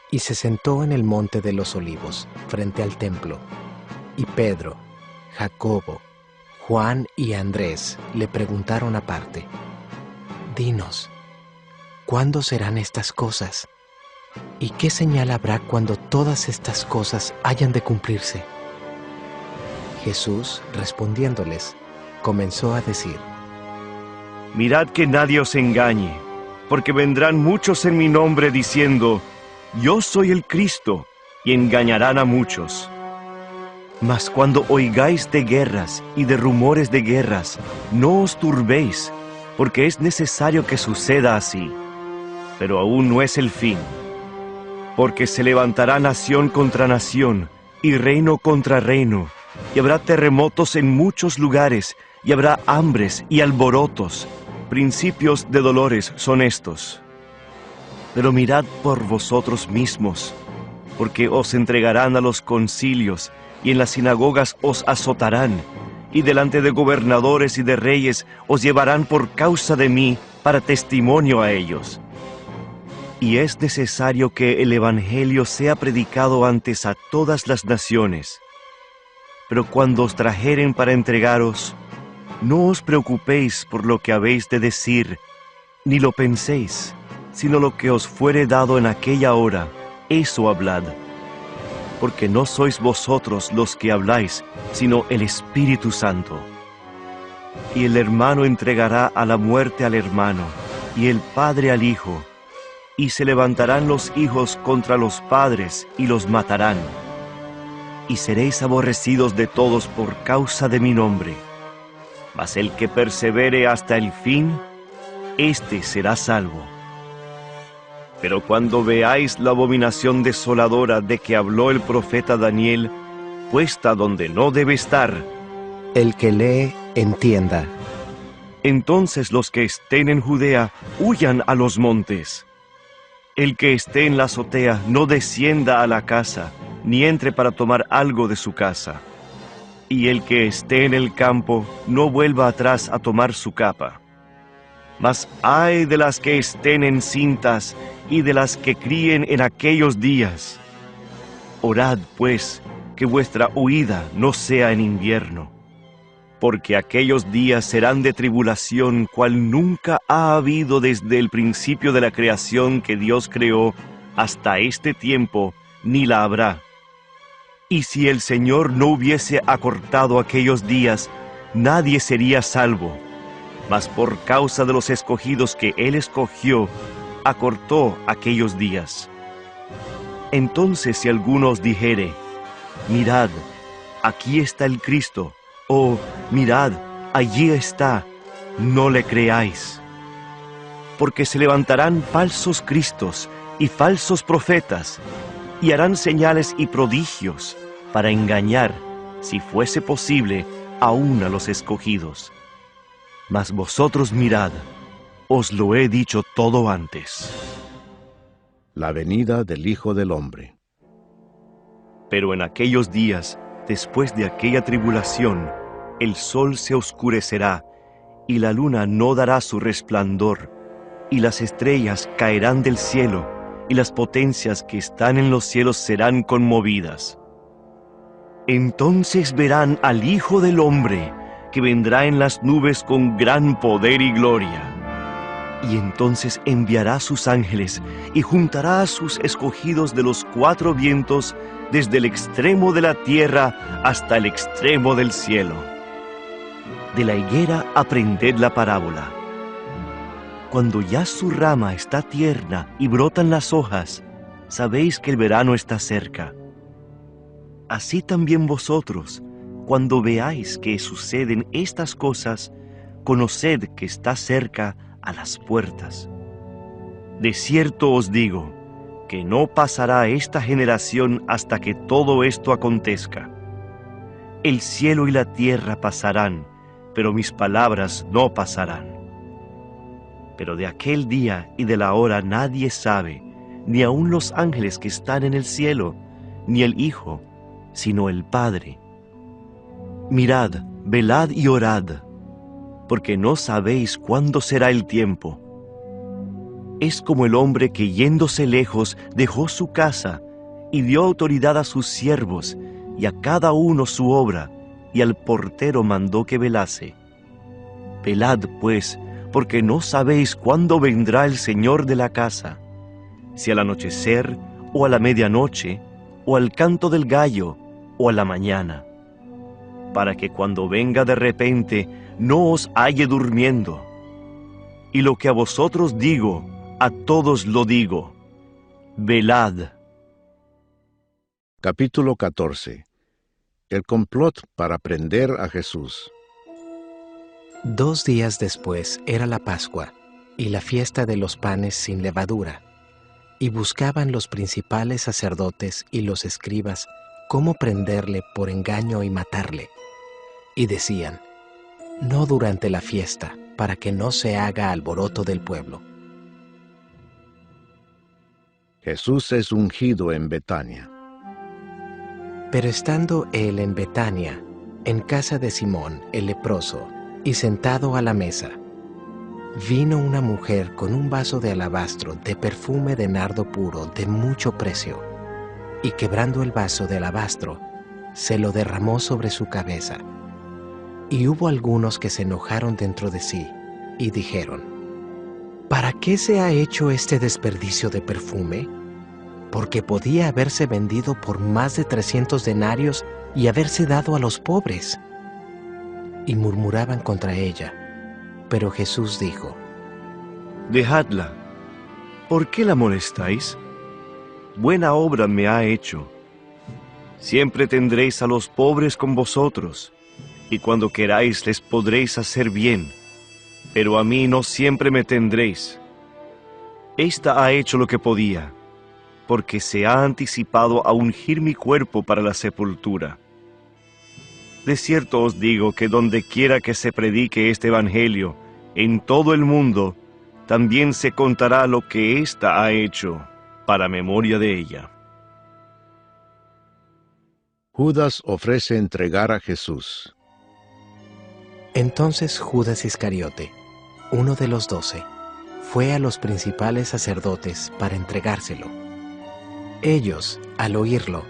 Y se sentó en el monte de los olivos, frente al templo, y Pedro, Jacobo, Juan y Andrés le preguntaron aparte: Dinos, ¿cuándo serán estas cosas? ¿Y qué señal habrá cuando todas estas cosas hayan de cumplirse? Jesús, respondiéndoles, comenzó a decir: Mirad que nadie os engañe, porque vendrán muchos en mi nombre diciendo, yo soy el Cristo, y engañarán a muchos. Mas cuando oigáis de guerras y de rumores de guerras, no os turbéis, porque es necesario que suceda así. Pero aún no es el fin, porque se levantará nación contra nación, y reino contra reino, y habrá terremotos en muchos lugares, y habrá hambres y alborotos. Principios de dolores son estos. Pero mirad por vosotros mismos, porque os entregarán a los concilios, y en las sinagogas os azotarán, y delante de gobernadores y de reyes os llevarán por causa de mí para testimonio a ellos. Y es necesario que el Evangelio sea predicado antes a todas las naciones. Pero cuando os trajeren para entregaros, no os preocupéis por lo que habéis de decir, ni lo penséis, sino lo que os fuere dado en aquella hora, eso hablad. Porque no sois vosotros los que habláis, sino el Espíritu Santo. Y el hermano entregará a la muerte al hermano, y el padre al hijo, y se levantarán los hijos contra los padres, y los matarán. Y seréis aborrecidos de todos por causa de mi nombre. Mas el que persevere hasta el fin, éste será salvo. Pero cuando veáis la abominación desoladora de que habló el profeta Daniel, puesta donde no debe estar, El que lee, entienda. entonces los que estén en Judea huyan a los montes. El que esté en la azotea no descienda a la casa, ni entre para tomar algo de su casa. Y el que esté en el campo no vuelva atrás a tomar su capa. Mas ay de las que estén encintas y de las que críen en aquellos días. Orad, pues, que vuestra huida no sea en invierno, porque aquellos días serán de tribulación cual nunca ha habido desde el principio de la creación que Dios creó hasta este tiempo, ni la habrá. Y si el Señor no hubiese acortado aquellos días, nadie sería salvo. Mas por causa de los escogidos que Él escogió, acortó aquellos días. Entonces si alguno os dijere, mirad, aquí está el Cristo, o mirad, allí está, no le creáis. Porque se levantarán falsos cristos y falsos profetas, y harán señales y prodigios para engañar, si fuese posible, aún a los escogidos. Mas vosotros mirad, os lo he dicho todo antes. La venida del Hijo del Hombre. Pero en aquellos días, después de aquella tribulación, el sol se oscurecerá, y la luna no dará su resplandor, y las estrellas caerán del cielo, y las potencias que están en los cielos serán conmovidas. Entonces verán al Hijo del Hombre, que vendrá en las nubes con gran poder y gloria. Y entonces enviará sus ángeles, y juntará a sus escogidos de los cuatro vientos, desde el extremo de la tierra hasta el extremo del cielo. De la higuera aprended la parábola. Cuando ya su rama está tierna y brotan las hojas, sabéis que el verano está cerca. Así también vosotros, cuando veáis que suceden estas cosas, conoced que está cerca a las puertas. De cierto os digo, que no pasará esta generación hasta que todo esto acontezca. El cielo y la tierra pasarán, pero mis palabras no pasarán. Pero de aquel día y de la hora nadie sabe, ni aun los ángeles que están en el cielo, ni el Hijo, sino el Padre. Mirad, velad y orad, porque no sabéis cuándo será el tiempo. Es como el hombre que yéndose lejos dejó su casa y dio autoridad a sus siervos y a cada uno su obra, y al portero mandó que velase. Velad, pues, porque no sabéis cuándo vendrá el Señor de la casa, si al anochecer, o a la medianoche, o al canto del gallo, o a la mañana, para que cuando venga de repente no os halle durmiendo. y lo que a vosotros digo, a todos lo digo: velad. Capítulo 14. El complot para prender a Jesús. 2 días después era la Pascua y la fiesta de los panes sin levadura, y buscaban los principales sacerdotes y los escribas cómo prenderle por engaño y matarle. Y decían: no durante la fiesta, para que no se haga alboroto del pueblo. Jesús es ungido en Betania. Pero estando él en Betania, en casa de Simón el leproso, y sentado a la mesa, vino una mujer con un vaso de alabastro de perfume de nardo puro de mucho precio, y quebrando el vaso de alabastro, se lo derramó sobre su cabeza. Y hubo algunos que se enojaron dentro de sí, y dijeron: ¿para qué se ha hecho este desperdicio de perfume? Porque podía haberse vendido por más de 300 denarios y haberse dado a los pobres. Y murmuraban contra ella. Pero Jesús dijo: Dejadla. ¿Por qué la molestáis? Buena obra me ha hecho. Siempre tendréis a los pobres con vosotros, y cuando queráis les podréis hacer bien, pero a mí no siempre me tendréis. Esta ha hecho lo que podía, porque se ha anticipado a ungir mi cuerpo para la sepultura. De cierto os digo que donde quiera que se predique este evangelio, en todo el mundo, también se contará lo que ésta ha hecho, para memoria de ella. Judas ofrece entregar a Jesús. Entonces Judas Iscariote, uno de los 12, fue a los principales sacerdotes para entregárselo. Ellos, al oírlo,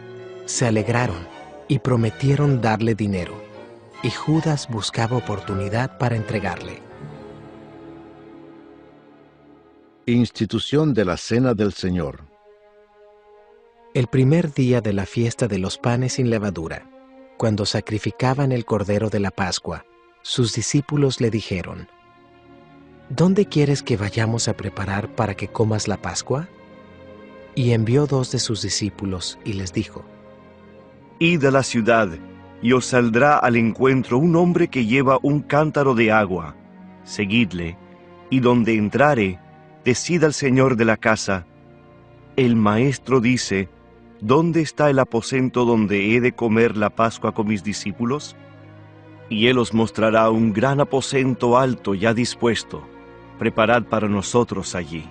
se alegraron y prometieron darle dinero, y Judas buscaba oportunidad para entregarle. Institución de la Cena del Señor. El primer día de la fiesta de los panes sin levadura, cuando sacrificaban el cordero de la Pascua, sus discípulos le dijeron: ¿dónde quieres que vayamos a preparar para que comas la Pascua? Y envió 2 de sus discípulos y les dijo: Id a la ciudad, y os saldrá al encuentro un hombre que lleva un cántaro de agua. Seguidle, y donde entrare, decid al señor de la casa: el maestro dice, ¿dónde está el aposento donde he de comer la Pascua con mis discípulos? Y él os mostrará un gran aposento alto ya dispuesto. Preparad para nosotros allí.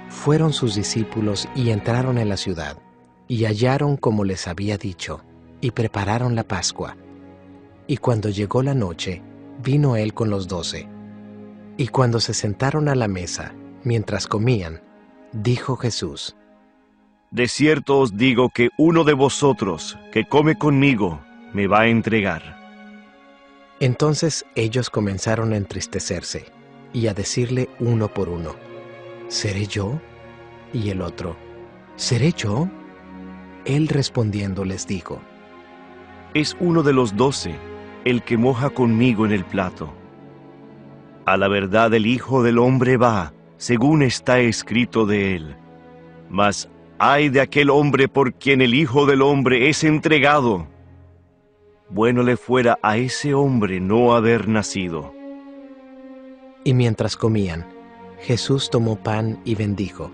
Fueron sus discípulos y entraron en la ciudad, y hallaron como les había dicho, y prepararon la Pascua. Y cuando llegó la noche, vino él con los 12. Y cuando se sentaron a la mesa, mientras comían, dijo Jesús: De cierto os digo que uno de vosotros, que come conmigo, me va a entregar. Entonces ellos comenzaron a entristecerse, y a decirle uno por uno: ¿seré yo? Y el otro: ¿seré yo? Él respondiendo les dijo: Es uno de los 12, el que moja conmigo en el plato. A la verdad el Hijo del Hombre va, según está escrito de él. Mas ay de aquel hombre por quien el Hijo del Hombre es entregado. Bueno le fuera a ese hombre no haber nacido. Y mientras comían, Jesús tomó pan y bendijo,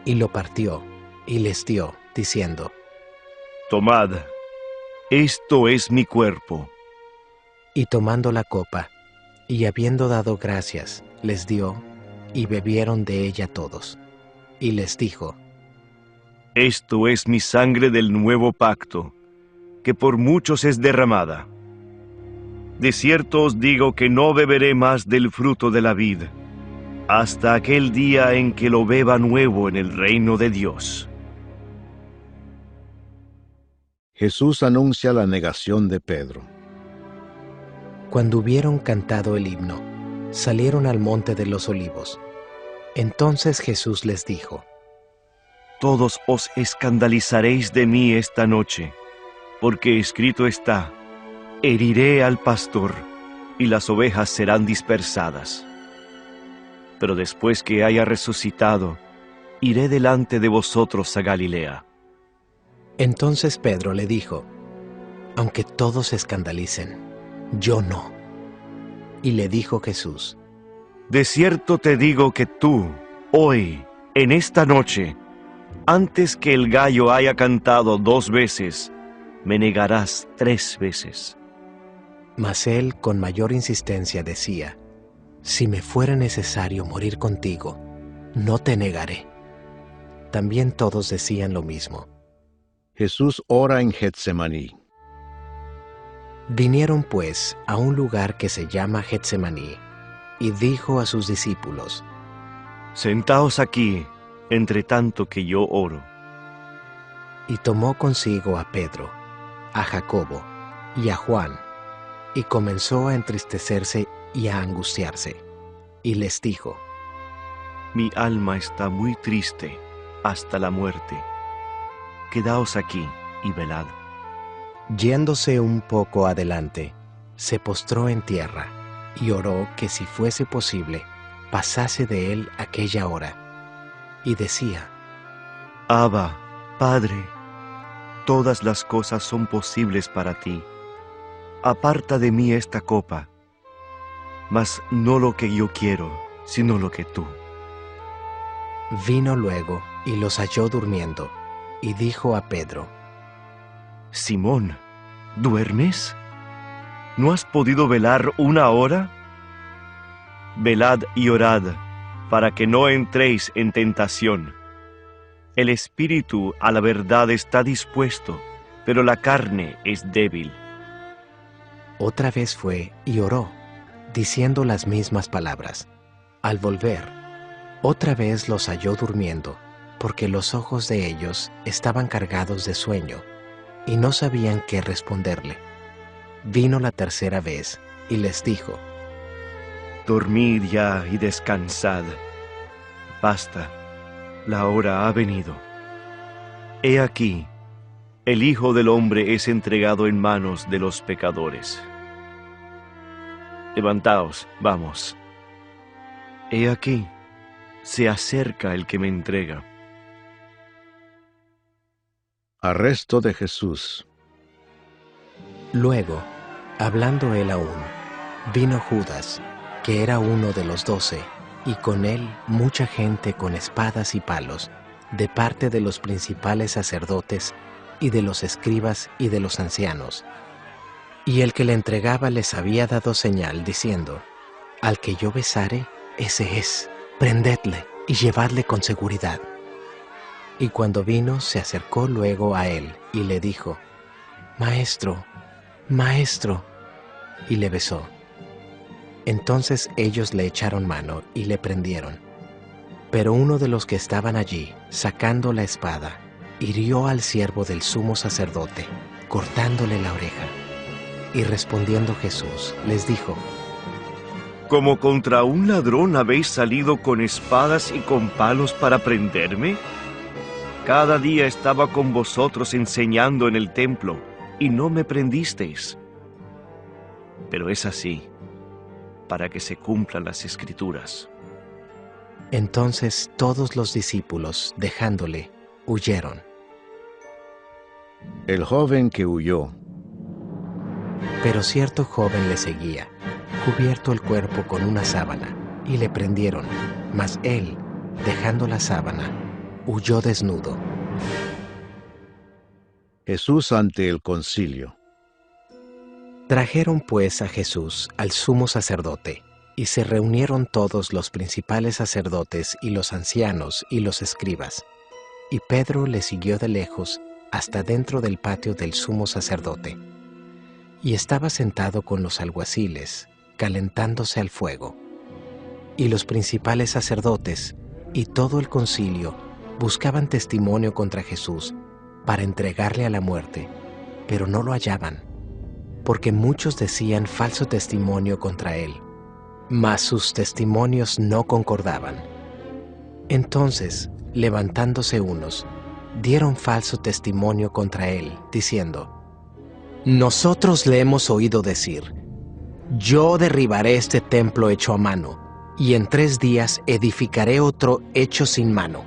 y lo partió, y les dio, diciendo: Tomad, esto es mi cuerpo. Y tomando la copa, y habiendo dado gracias, les dio, y bebieron de ella todos. Y les dijo: Esto es mi sangre del nuevo pacto, que por muchos es derramada. De cierto os digo que no beberé más del fruto de la vid, hasta aquel día en que lo beba nuevo en el reino de Dios. Jesús anuncia la negación de Pedro. Cuando hubieron cantado el himno, salieron al monte de los olivos. Entonces Jesús les dijo: Todos os escandalizaréis de mí esta noche, porque escrito está: heriré al pastor, y las ovejas serán dispersadas. pero después que haya resucitado, iré delante de vosotros a Galilea. Entonces Pedro le dijo: aunque todos se escandalicen, yo no. Y le dijo Jesús: De cierto te digo que tú, hoy, en esta noche, antes que el gallo haya cantado 2 veces, me negarás 3 veces. Mas él con mayor insistencia decía: si me fuera necesario morir contigo, no te negaré. También todos decían lo mismo. Jesús ora en Getsemaní. Vinieron pues a un lugar que se llama Getsemaní, y dijo a sus discípulos: Sentaos aquí, entre tanto que yo oro. Y tomó consigo a Pedro, a Jacobo y a Juan, y comenzó a entristecerse y a angustiarse, y les dijo: Mi alma está muy triste hasta la muerte. Quedaos aquí y velad. Yéndose un poco adelante, se postró en tierra y oró que si fuese posible, pasase de él aquella hora. Y decía: Abba, Padre, todas las cosas son posibles para ti. Aparta de mí esta copa, mas no lo que yo quiero, sino lo que tú. Vino luego y los halló durmiendo, y dijo a Pedro: Simón, ¿duermes? ¿No has podido velar 1 hora? Velad y orad, para que no entréis en tentación. El espíritu a la verdad está dispuesto, pero la carne es débil. Otra vez fue y oró, diciendo las mismas palabras. Al volver, otra vez los halló durmiendo, porque los ojos de ellos estaban cargados de sueño, y no sabían qué responderle. Vino la tercera vez, y les dijo: Dormid ya y descansad. Basta, la hora ha venido. He aquí, el Hijo del Hombre es entregado en manos de los pecadores. Levantaos, vamos. He aquí, se acerca el que me entrega. Arresto de Jesús. Luego, hablando él aún, vino Judas, que era uno de los 12, y con él mucha gente con espadas y palos, de parte de los principales sacerdotes, y de los escribas y de los ancianos. Y el que le entregaba les había dado señal, diciendo: al que yo besare, ese es, prendedle y llevadle con seguridad. Y cuando vino, se acercó luego a él, y le dijo: Maestro, Maestro, y le besó. Entonces ellos le echaron mano y le prendieron. Pero uno de los que estaban allí, sacando la espada, hirió al siervo del sumo sacerdote, cortándole la oreja. Y respondiendo Jesús, les dijo: ¿Como contra un ladrón habéis salido con espadas y con palos para prenderme? Cada día estaba con vosotros enseñando en el templo, y no me prendisteis. Pero es así, para que se cumplan las Escrituras. Entonces todos los discípulos, dejándole, huyeron. El joven que huyó. Pero cierto joven le seguía, cubierto el cuerpo con una sábana, y le prendieron, mas él, dejando la sábana, huyó desnudo. Jesús ante el concilio. Trajeron pues a Jesús al sumo sacerdote, y se reunieron todos los principales sacerdotes y los ancianos y los escribas. Y Pedro le siguió de lejos hasta dentro del patio del sumo sacerdote. Y estaba sentado con los alguaciles, calentándose al fuego. Y los principales sacerdotes y todo el concilio buscaban testimonio contra Jesús para entregarle a la muerte, pero no lo hallaban, porque muchos decían falso testimonio contra él, mas sus testimonios no concordaban. Entonces, levantándose unos, dieron falso testimonio contra él, diciendo: nosotros le hemos oído decir: yo derribaré este templo hecho a mano, y en 3 días edificaré otro hecho sin mano.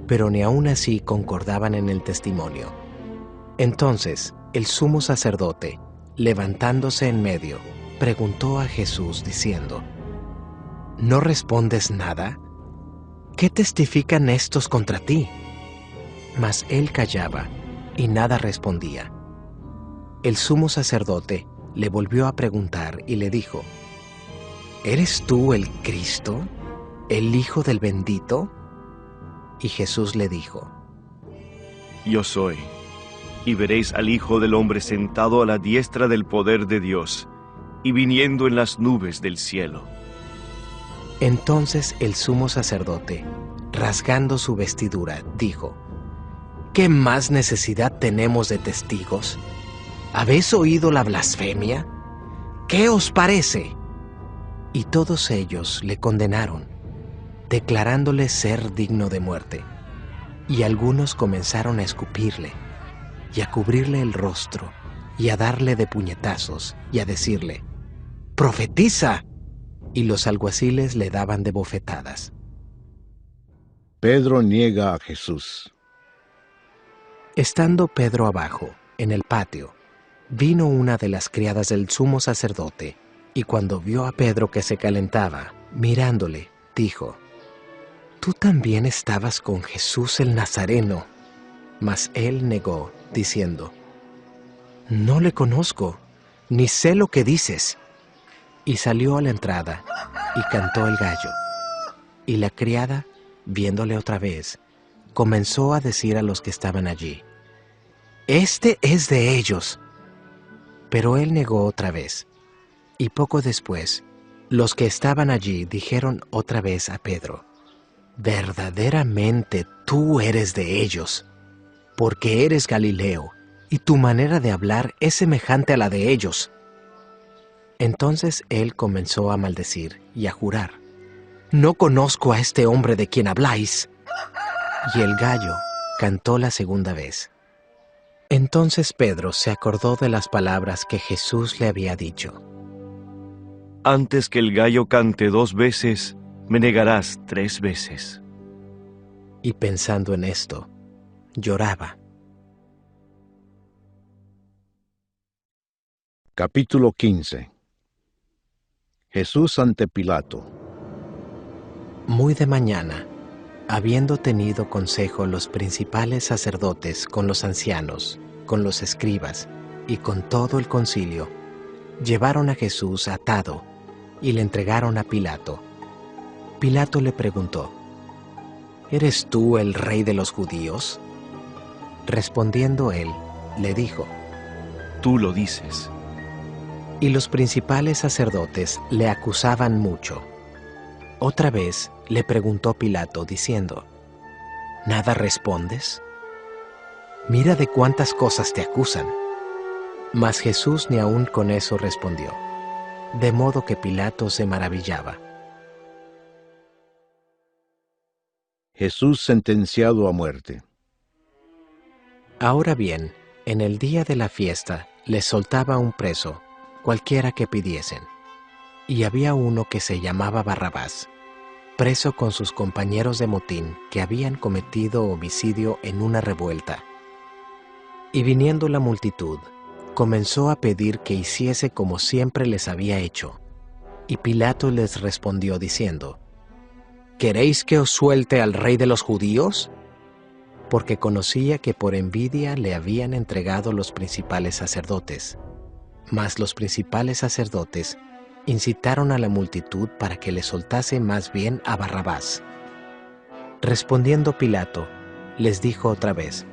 Pero ni aun así concordaban en el testimonio. Entonces el sumo sacerdote, levantándose en medio, preguntó a Jesús diciendo: ¿No respondes nada? ¿Qué testifican estos contra ti? Mas él callaba y nada respondía. El sumo sacerdote le volvió a preguntar y le dijo: ¿Eres tú el Cristo, el Hijo del Bendito? Y Jesús le dijo: Yo soy, y veréis al Hijo del Hombre sentado a la diestra del poder de Dios, y viniendo en las nubes del cielo. Entonces el sumo sacerdote, rasgando su vestidura, dijo: ¿Qué más necesidad tenemos de testigos? ¿Habéis oído la blasfemia? ¿Qué os parece? Y todos ellos le condenaron, declarándole ser digno de muerte. Y algunos comenzaron a escupirle, y a cubrirle el rostro, y a darle de puñetazos, y a decirle: ¡Profetiza! Y los alguaciles le daban de bofetadas. Pedro niega a Jesús. Estando Pedro abajo, en el patio, vino una de las criadas del sumo sacerdote, y cuando vio a Pedro que se calentaba, mirándole, dijo: «Tú también estabas con Jesús el Nazareno». Mas él negó, diciendo: «No le conozco, ni sé lo que dices». Y salió a la entrada, y cantó el gallo. Y la criada, viéndole otra vez, comenzó a decir a los que estaban allí: «Este es de ellos». Pero él negó otra vez. Y poco después, los que estaban allí dijeron otra vez a Pedro: «Verdaderamente tú eres de ellos, porque eres Galileo, y tu manera de hablar es semejante a la de ellos». Entonces él comenzó a maldecir y a jurar: «No conozco a este hombre de quien habláis». Y el gallo cantó la segunda vez. Entonces Pedro se acordó de las palabras que Jesús le había dicho: Antes que el gallo cante 2 veces, me negarás 3 veces. Y pensando en esto, lloraba. Capítulo 15. Jesús ante Pilato. Muy de mañana, habiendo tenido consejo los principales sacerdotes con los ancianos, con los escribas y con todo el concilio, llevaron a Jesús atado y le entregaron a Pilato. Pilato le preguntó: «¿Eres tú el rey de los judíos?». Respondiendo él, le dijo: Tú lo dices. Y los principales sacerdotes le acusaban mucho. Otra vez le preguntó Pilato, diciendo: ¿Nada respondes? Mira de cuántas cosas te acusan. Mas Jesús ni aun con eso respondió, de modo que Pilato se maravillaba. Jesús sentenciado a muerte. Ahora bien, en el día de la fiesta les soltaba un preso, cualquiera que pidiesen. Y había uno que se llamaba Barrabás, preso con sus compañeros de motín que habían cometido homicidio en una revuelta. Y viniendo la multitud, comenzó a pedir que hiciese como siempre les había hecho. Y Pilato les respondió diciendo: ¿Queréis que os suelte al rey de los judíos? Porque conocía que por envidia le habían entregado los principales sacerdotes. Mas los principales sacerdotes incitaron a la multitud para que le soltase más bien a Barrabás. Respondiendo Pilato, les dijo otra vez: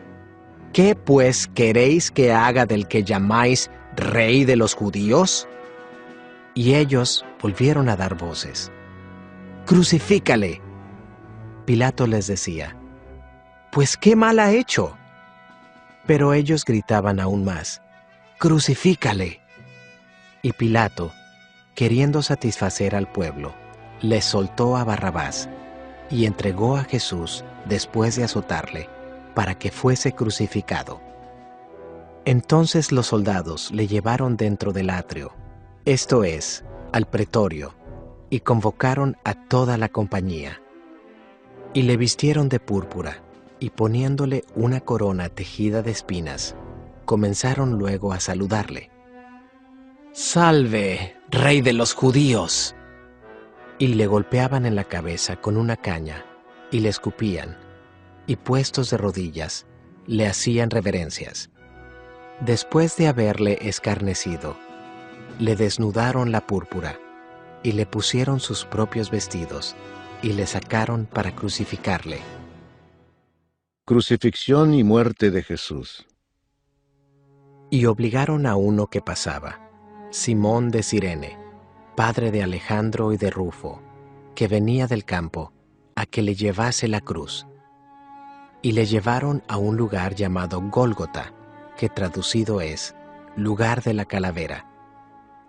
¿Qué pues queréis que haga del que llamáis rey de los judíos? Y ellos volvieron a dar voces: ¡Crucifícale! Pilato les decía: ¿Pues qué mal ha hecho? Pero ellos gritaban aún más: ¡Crucifícale! Y Pilato, queriendo satisfacer al pueblo, le soltó a Barrabás y entregó a Jesús después de azotarle, para que fuese crucificado. Entonces los soldados le llevaron dentro del atrio, esto es, al pretorio, y convocaron a toda la compañía. Y le vistieron de púrpura, y poniéndole una corona tejida de espinas, comenzaron luego a saludarle. «¡Salve, Rey de los judíos!» Y le golpeaban en la cabeza con una caña, y le escupían, y puestos de rodillas, le hacían reverencias. Después de haberle escarnecido, le desnudaron la púrpura, y le pusieron sus propios vestidos, y le sacaron para crucificarle. Crucifixión y muerte de Jesús. Y obligaron a uno que pasaba, Simón de Cirene, padre de Alejandro y de Rufo, que venía del campo, a que le llevase la cruz. Y le llevaron a un lugar llamado Gólgota, que traducido es, lugar de la calavera.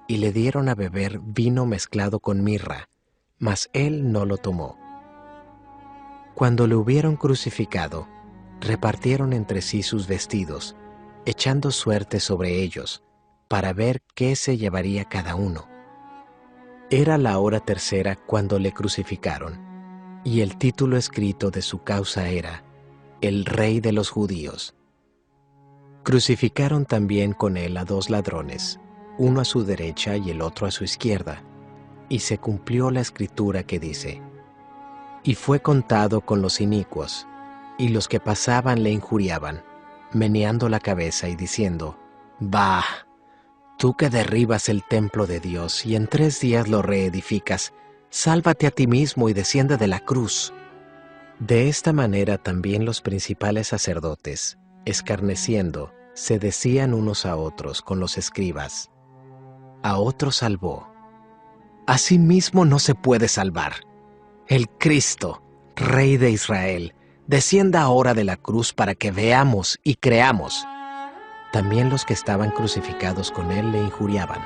Y le dieron a beber vino mezclado con mirra, mas él no lo tomó. Cuando le hubieron crucificado, repartieron entre sí sus vestidos, echando suerte sobre ellos, para ver qué se llevaría cada uno. Era la hora tercera cuando le crucificaron, y el título escrito de su causa era, El Rey de los Judíos. Crucificaron también con él a 2 ladrones, uno a su derecha y el otro a su izquierda, y se cumplió la escritura que dice, y fue contado con los inicuos, y los que pasaban le injuriaban, meneando la cabeza y diciendo, «Bah, tú que derribas el templo de Dios y en 3 días lo reedificas, sálvate a ti mismo y desciende de la cruz». De esta manera también los principales sacerdotes, escarneciendo, se decían unos a otros con los escribas, «A otro salvó, a sí mismo no se puede salvar. El Cristo, Rey de Israel, descienda ahora de la cruz para que veamos y creamos». También los que estaban crucificados con él le injuriaban.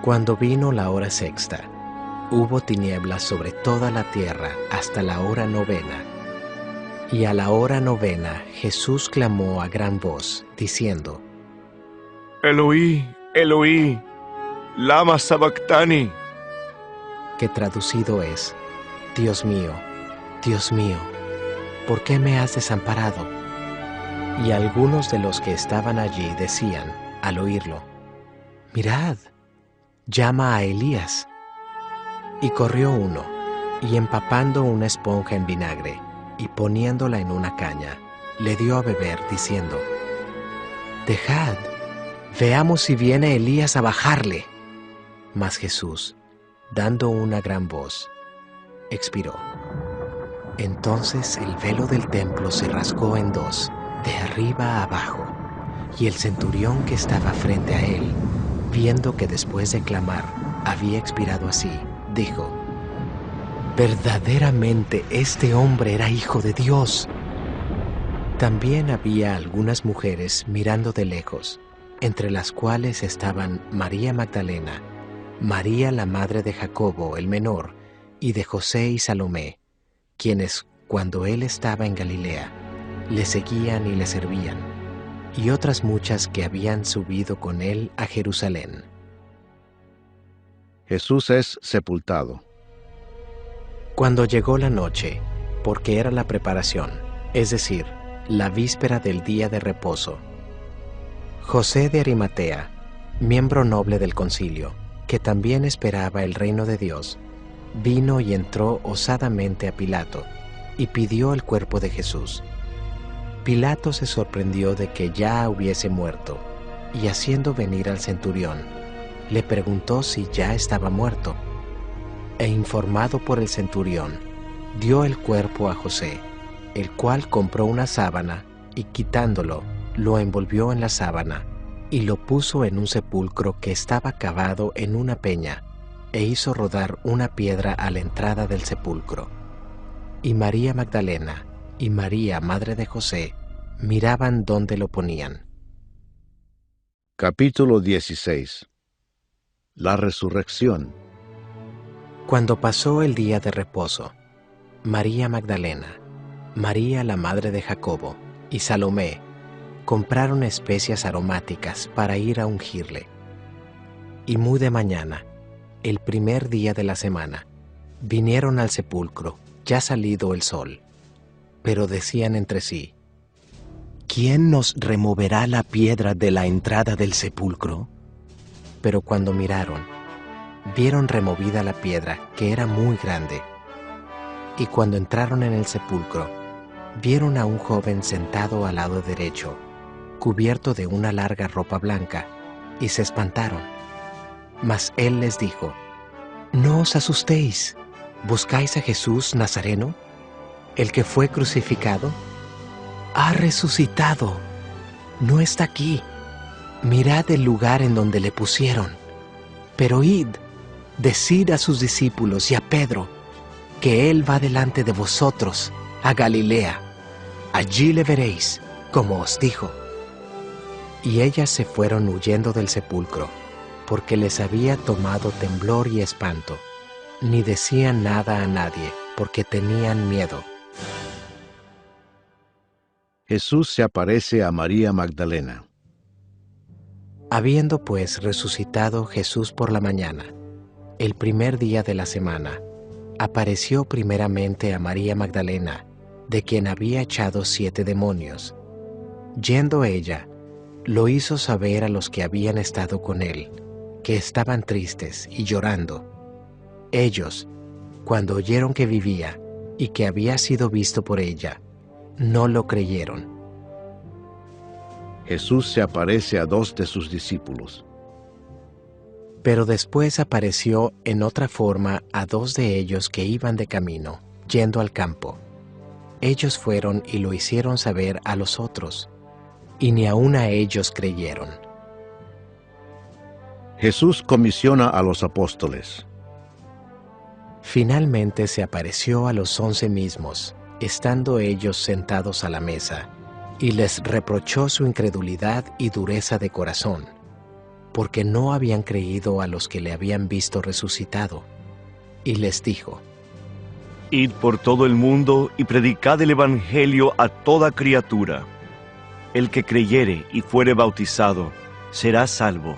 Cuando vino la hora sexta, hubo tinieblas sobre toda la tierra hasta la hora 9. Y a la hora 9 Jesús clamó a gran voz, diciendo, Eloí, Eloí, lama sabactani, que traducido es, Dios mío, ¿por qué me has desamparado? Y algunos de los que estaban allí decían, al oírlo, mirad, llama a Elías. Y corrió uno, y empapando una esponja en vinagre, y poniéndola en una caña, le dio a beber, diciendo, dejad, veamos si viene Elías a bajarle. Mas Jesús, dando una gran voz, expiró. Entonces el velo del templo se rasgó en 2, de arriba a abajo, y el centurión que estaba frente a él, viendo que después de clamar había expirado así, dijo, verdaderamente este hombre era hijo de Dios. También había algunas mujeres mirando de lejos, entre las cuales estaban María Magdalena, María la madre de Jacobo el menor, y de José y Salomé, quienes, cuando él estaba en Galilea, le seguían y le servían, y otras muchas que habían subido con él a Jerusalén. Jesús es sepultado. Cuando llegó la noche, porque era la preparación, es decir, la víspera del día de reposo, José de Arimatea, miembro noble del concilio, que también esperaba el reino de Dios, vino y entró osadamente a Pilato, y pidió el cuerpo de Jesús. Pilato se sorprendió de que ya hubiese muerto, y haciendo venir al centurión, le preguntó si ya estaba muerto. E informado por el centurión, dio el cuerpo a José, el cual compró una sábana, y quitándolo, lo envolvió en la sábana, y lo puso en un sepulcro que estaba cavado en una peña, e hizo rodar una piedra a la entrada del sepulcro. Y María Magdalena y María, madre de José, miraban dónde lo ponían. Capítulo 16. La resurrección. Cuando pasó el día de reposo, María Magdalena, María la madre de Jacobo y Salomé compraron especias aromáticas para ir a ungirle. Y muy de mañana, el primer día de la semana, vinieron al sepulcro, ya salido el sol. Pero decían entre sí: ¿quién nos removerá la piedra de la entrada del sepulcro? Pero cuando miraron, vieron removida la piedra, que era muy grande. Y cuando entraron en el sepulcro, vieron a un joven sentado al lado derecho, cubierto de una larga ropa blanca, y se espantaron. Mas él les dijo: no os asustéis, ¿buscáis a Jesús Nazareno, el que fue crucificado? Ha resucitado, no está aquí. Mirad el lugar en donde le pusieron. Pero id, decid a sus discípulos y a Pedro, que él va delante de vosotros a Galilea. Allí le veréis, como os dijo. Y ellas se fueron huyendo del sepulcro, porque les había tomado temblor y espanto. Ni decían nada a nadie, porque tenían miedo. Jesús se aparece a María Magdalena. Habiendo pues resucitado Jesús por la mañana, el primer día de la semana, apareció primeramente a María Magdalena, de quien había echado 7 demonios. Yendo ella, lo hizo saber a los que habían estado con él, que estaban tristes y llorando. Ellos, cuando oyeron que vivía y que había sido visto por ella, no lo creyeron. Jesús se aparece a 2 de sus discípulos. Pero después apareció en otra forma a 2 de ellos que iban de camino, yendo al campo. Ellos fueron y lo hicieron saber a los otros, y ni aun a ellos creyeron. Jesús comisiona a los apóstoles. Finalmente se apareció a los 11 mismos, estando ellos sentados a la mesa, y les reprochó su incredulidad y dureza de corazón, porque no habían creído a los que le habían visto resucitado. Y les dijo: Id por todo el mundo y predicad el Evangelio a toda criatura. El que creyere y fuere bautizado será salvo,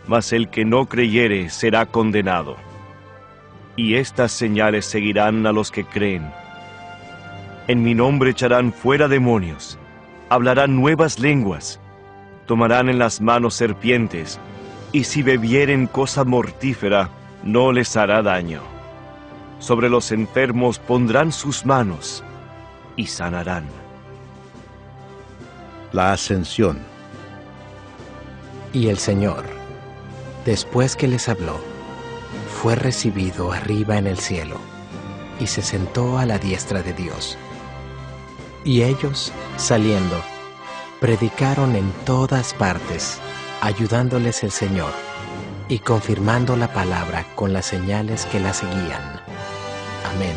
mas el que no creyere será condenado. Y estas señales seguirán a los que creen. En mi nombre echarán fuera demonios, hablarán nuevas lenguas, tomarán en las manos serpientes, y si bebieren cosa mortífera, no les hará daño. Sobre los enfermos pondrán sus manos, y sanarán. La Ascensión. Y el Señor, después que les habló, fue recibido arriba en el cielo, y se sentó a la diestra de Dios. Y ellos, saliendo, predicaron en todas partes, ayudándoles el Señor, y confirmando la palabra con las señales que la seguían. Amén.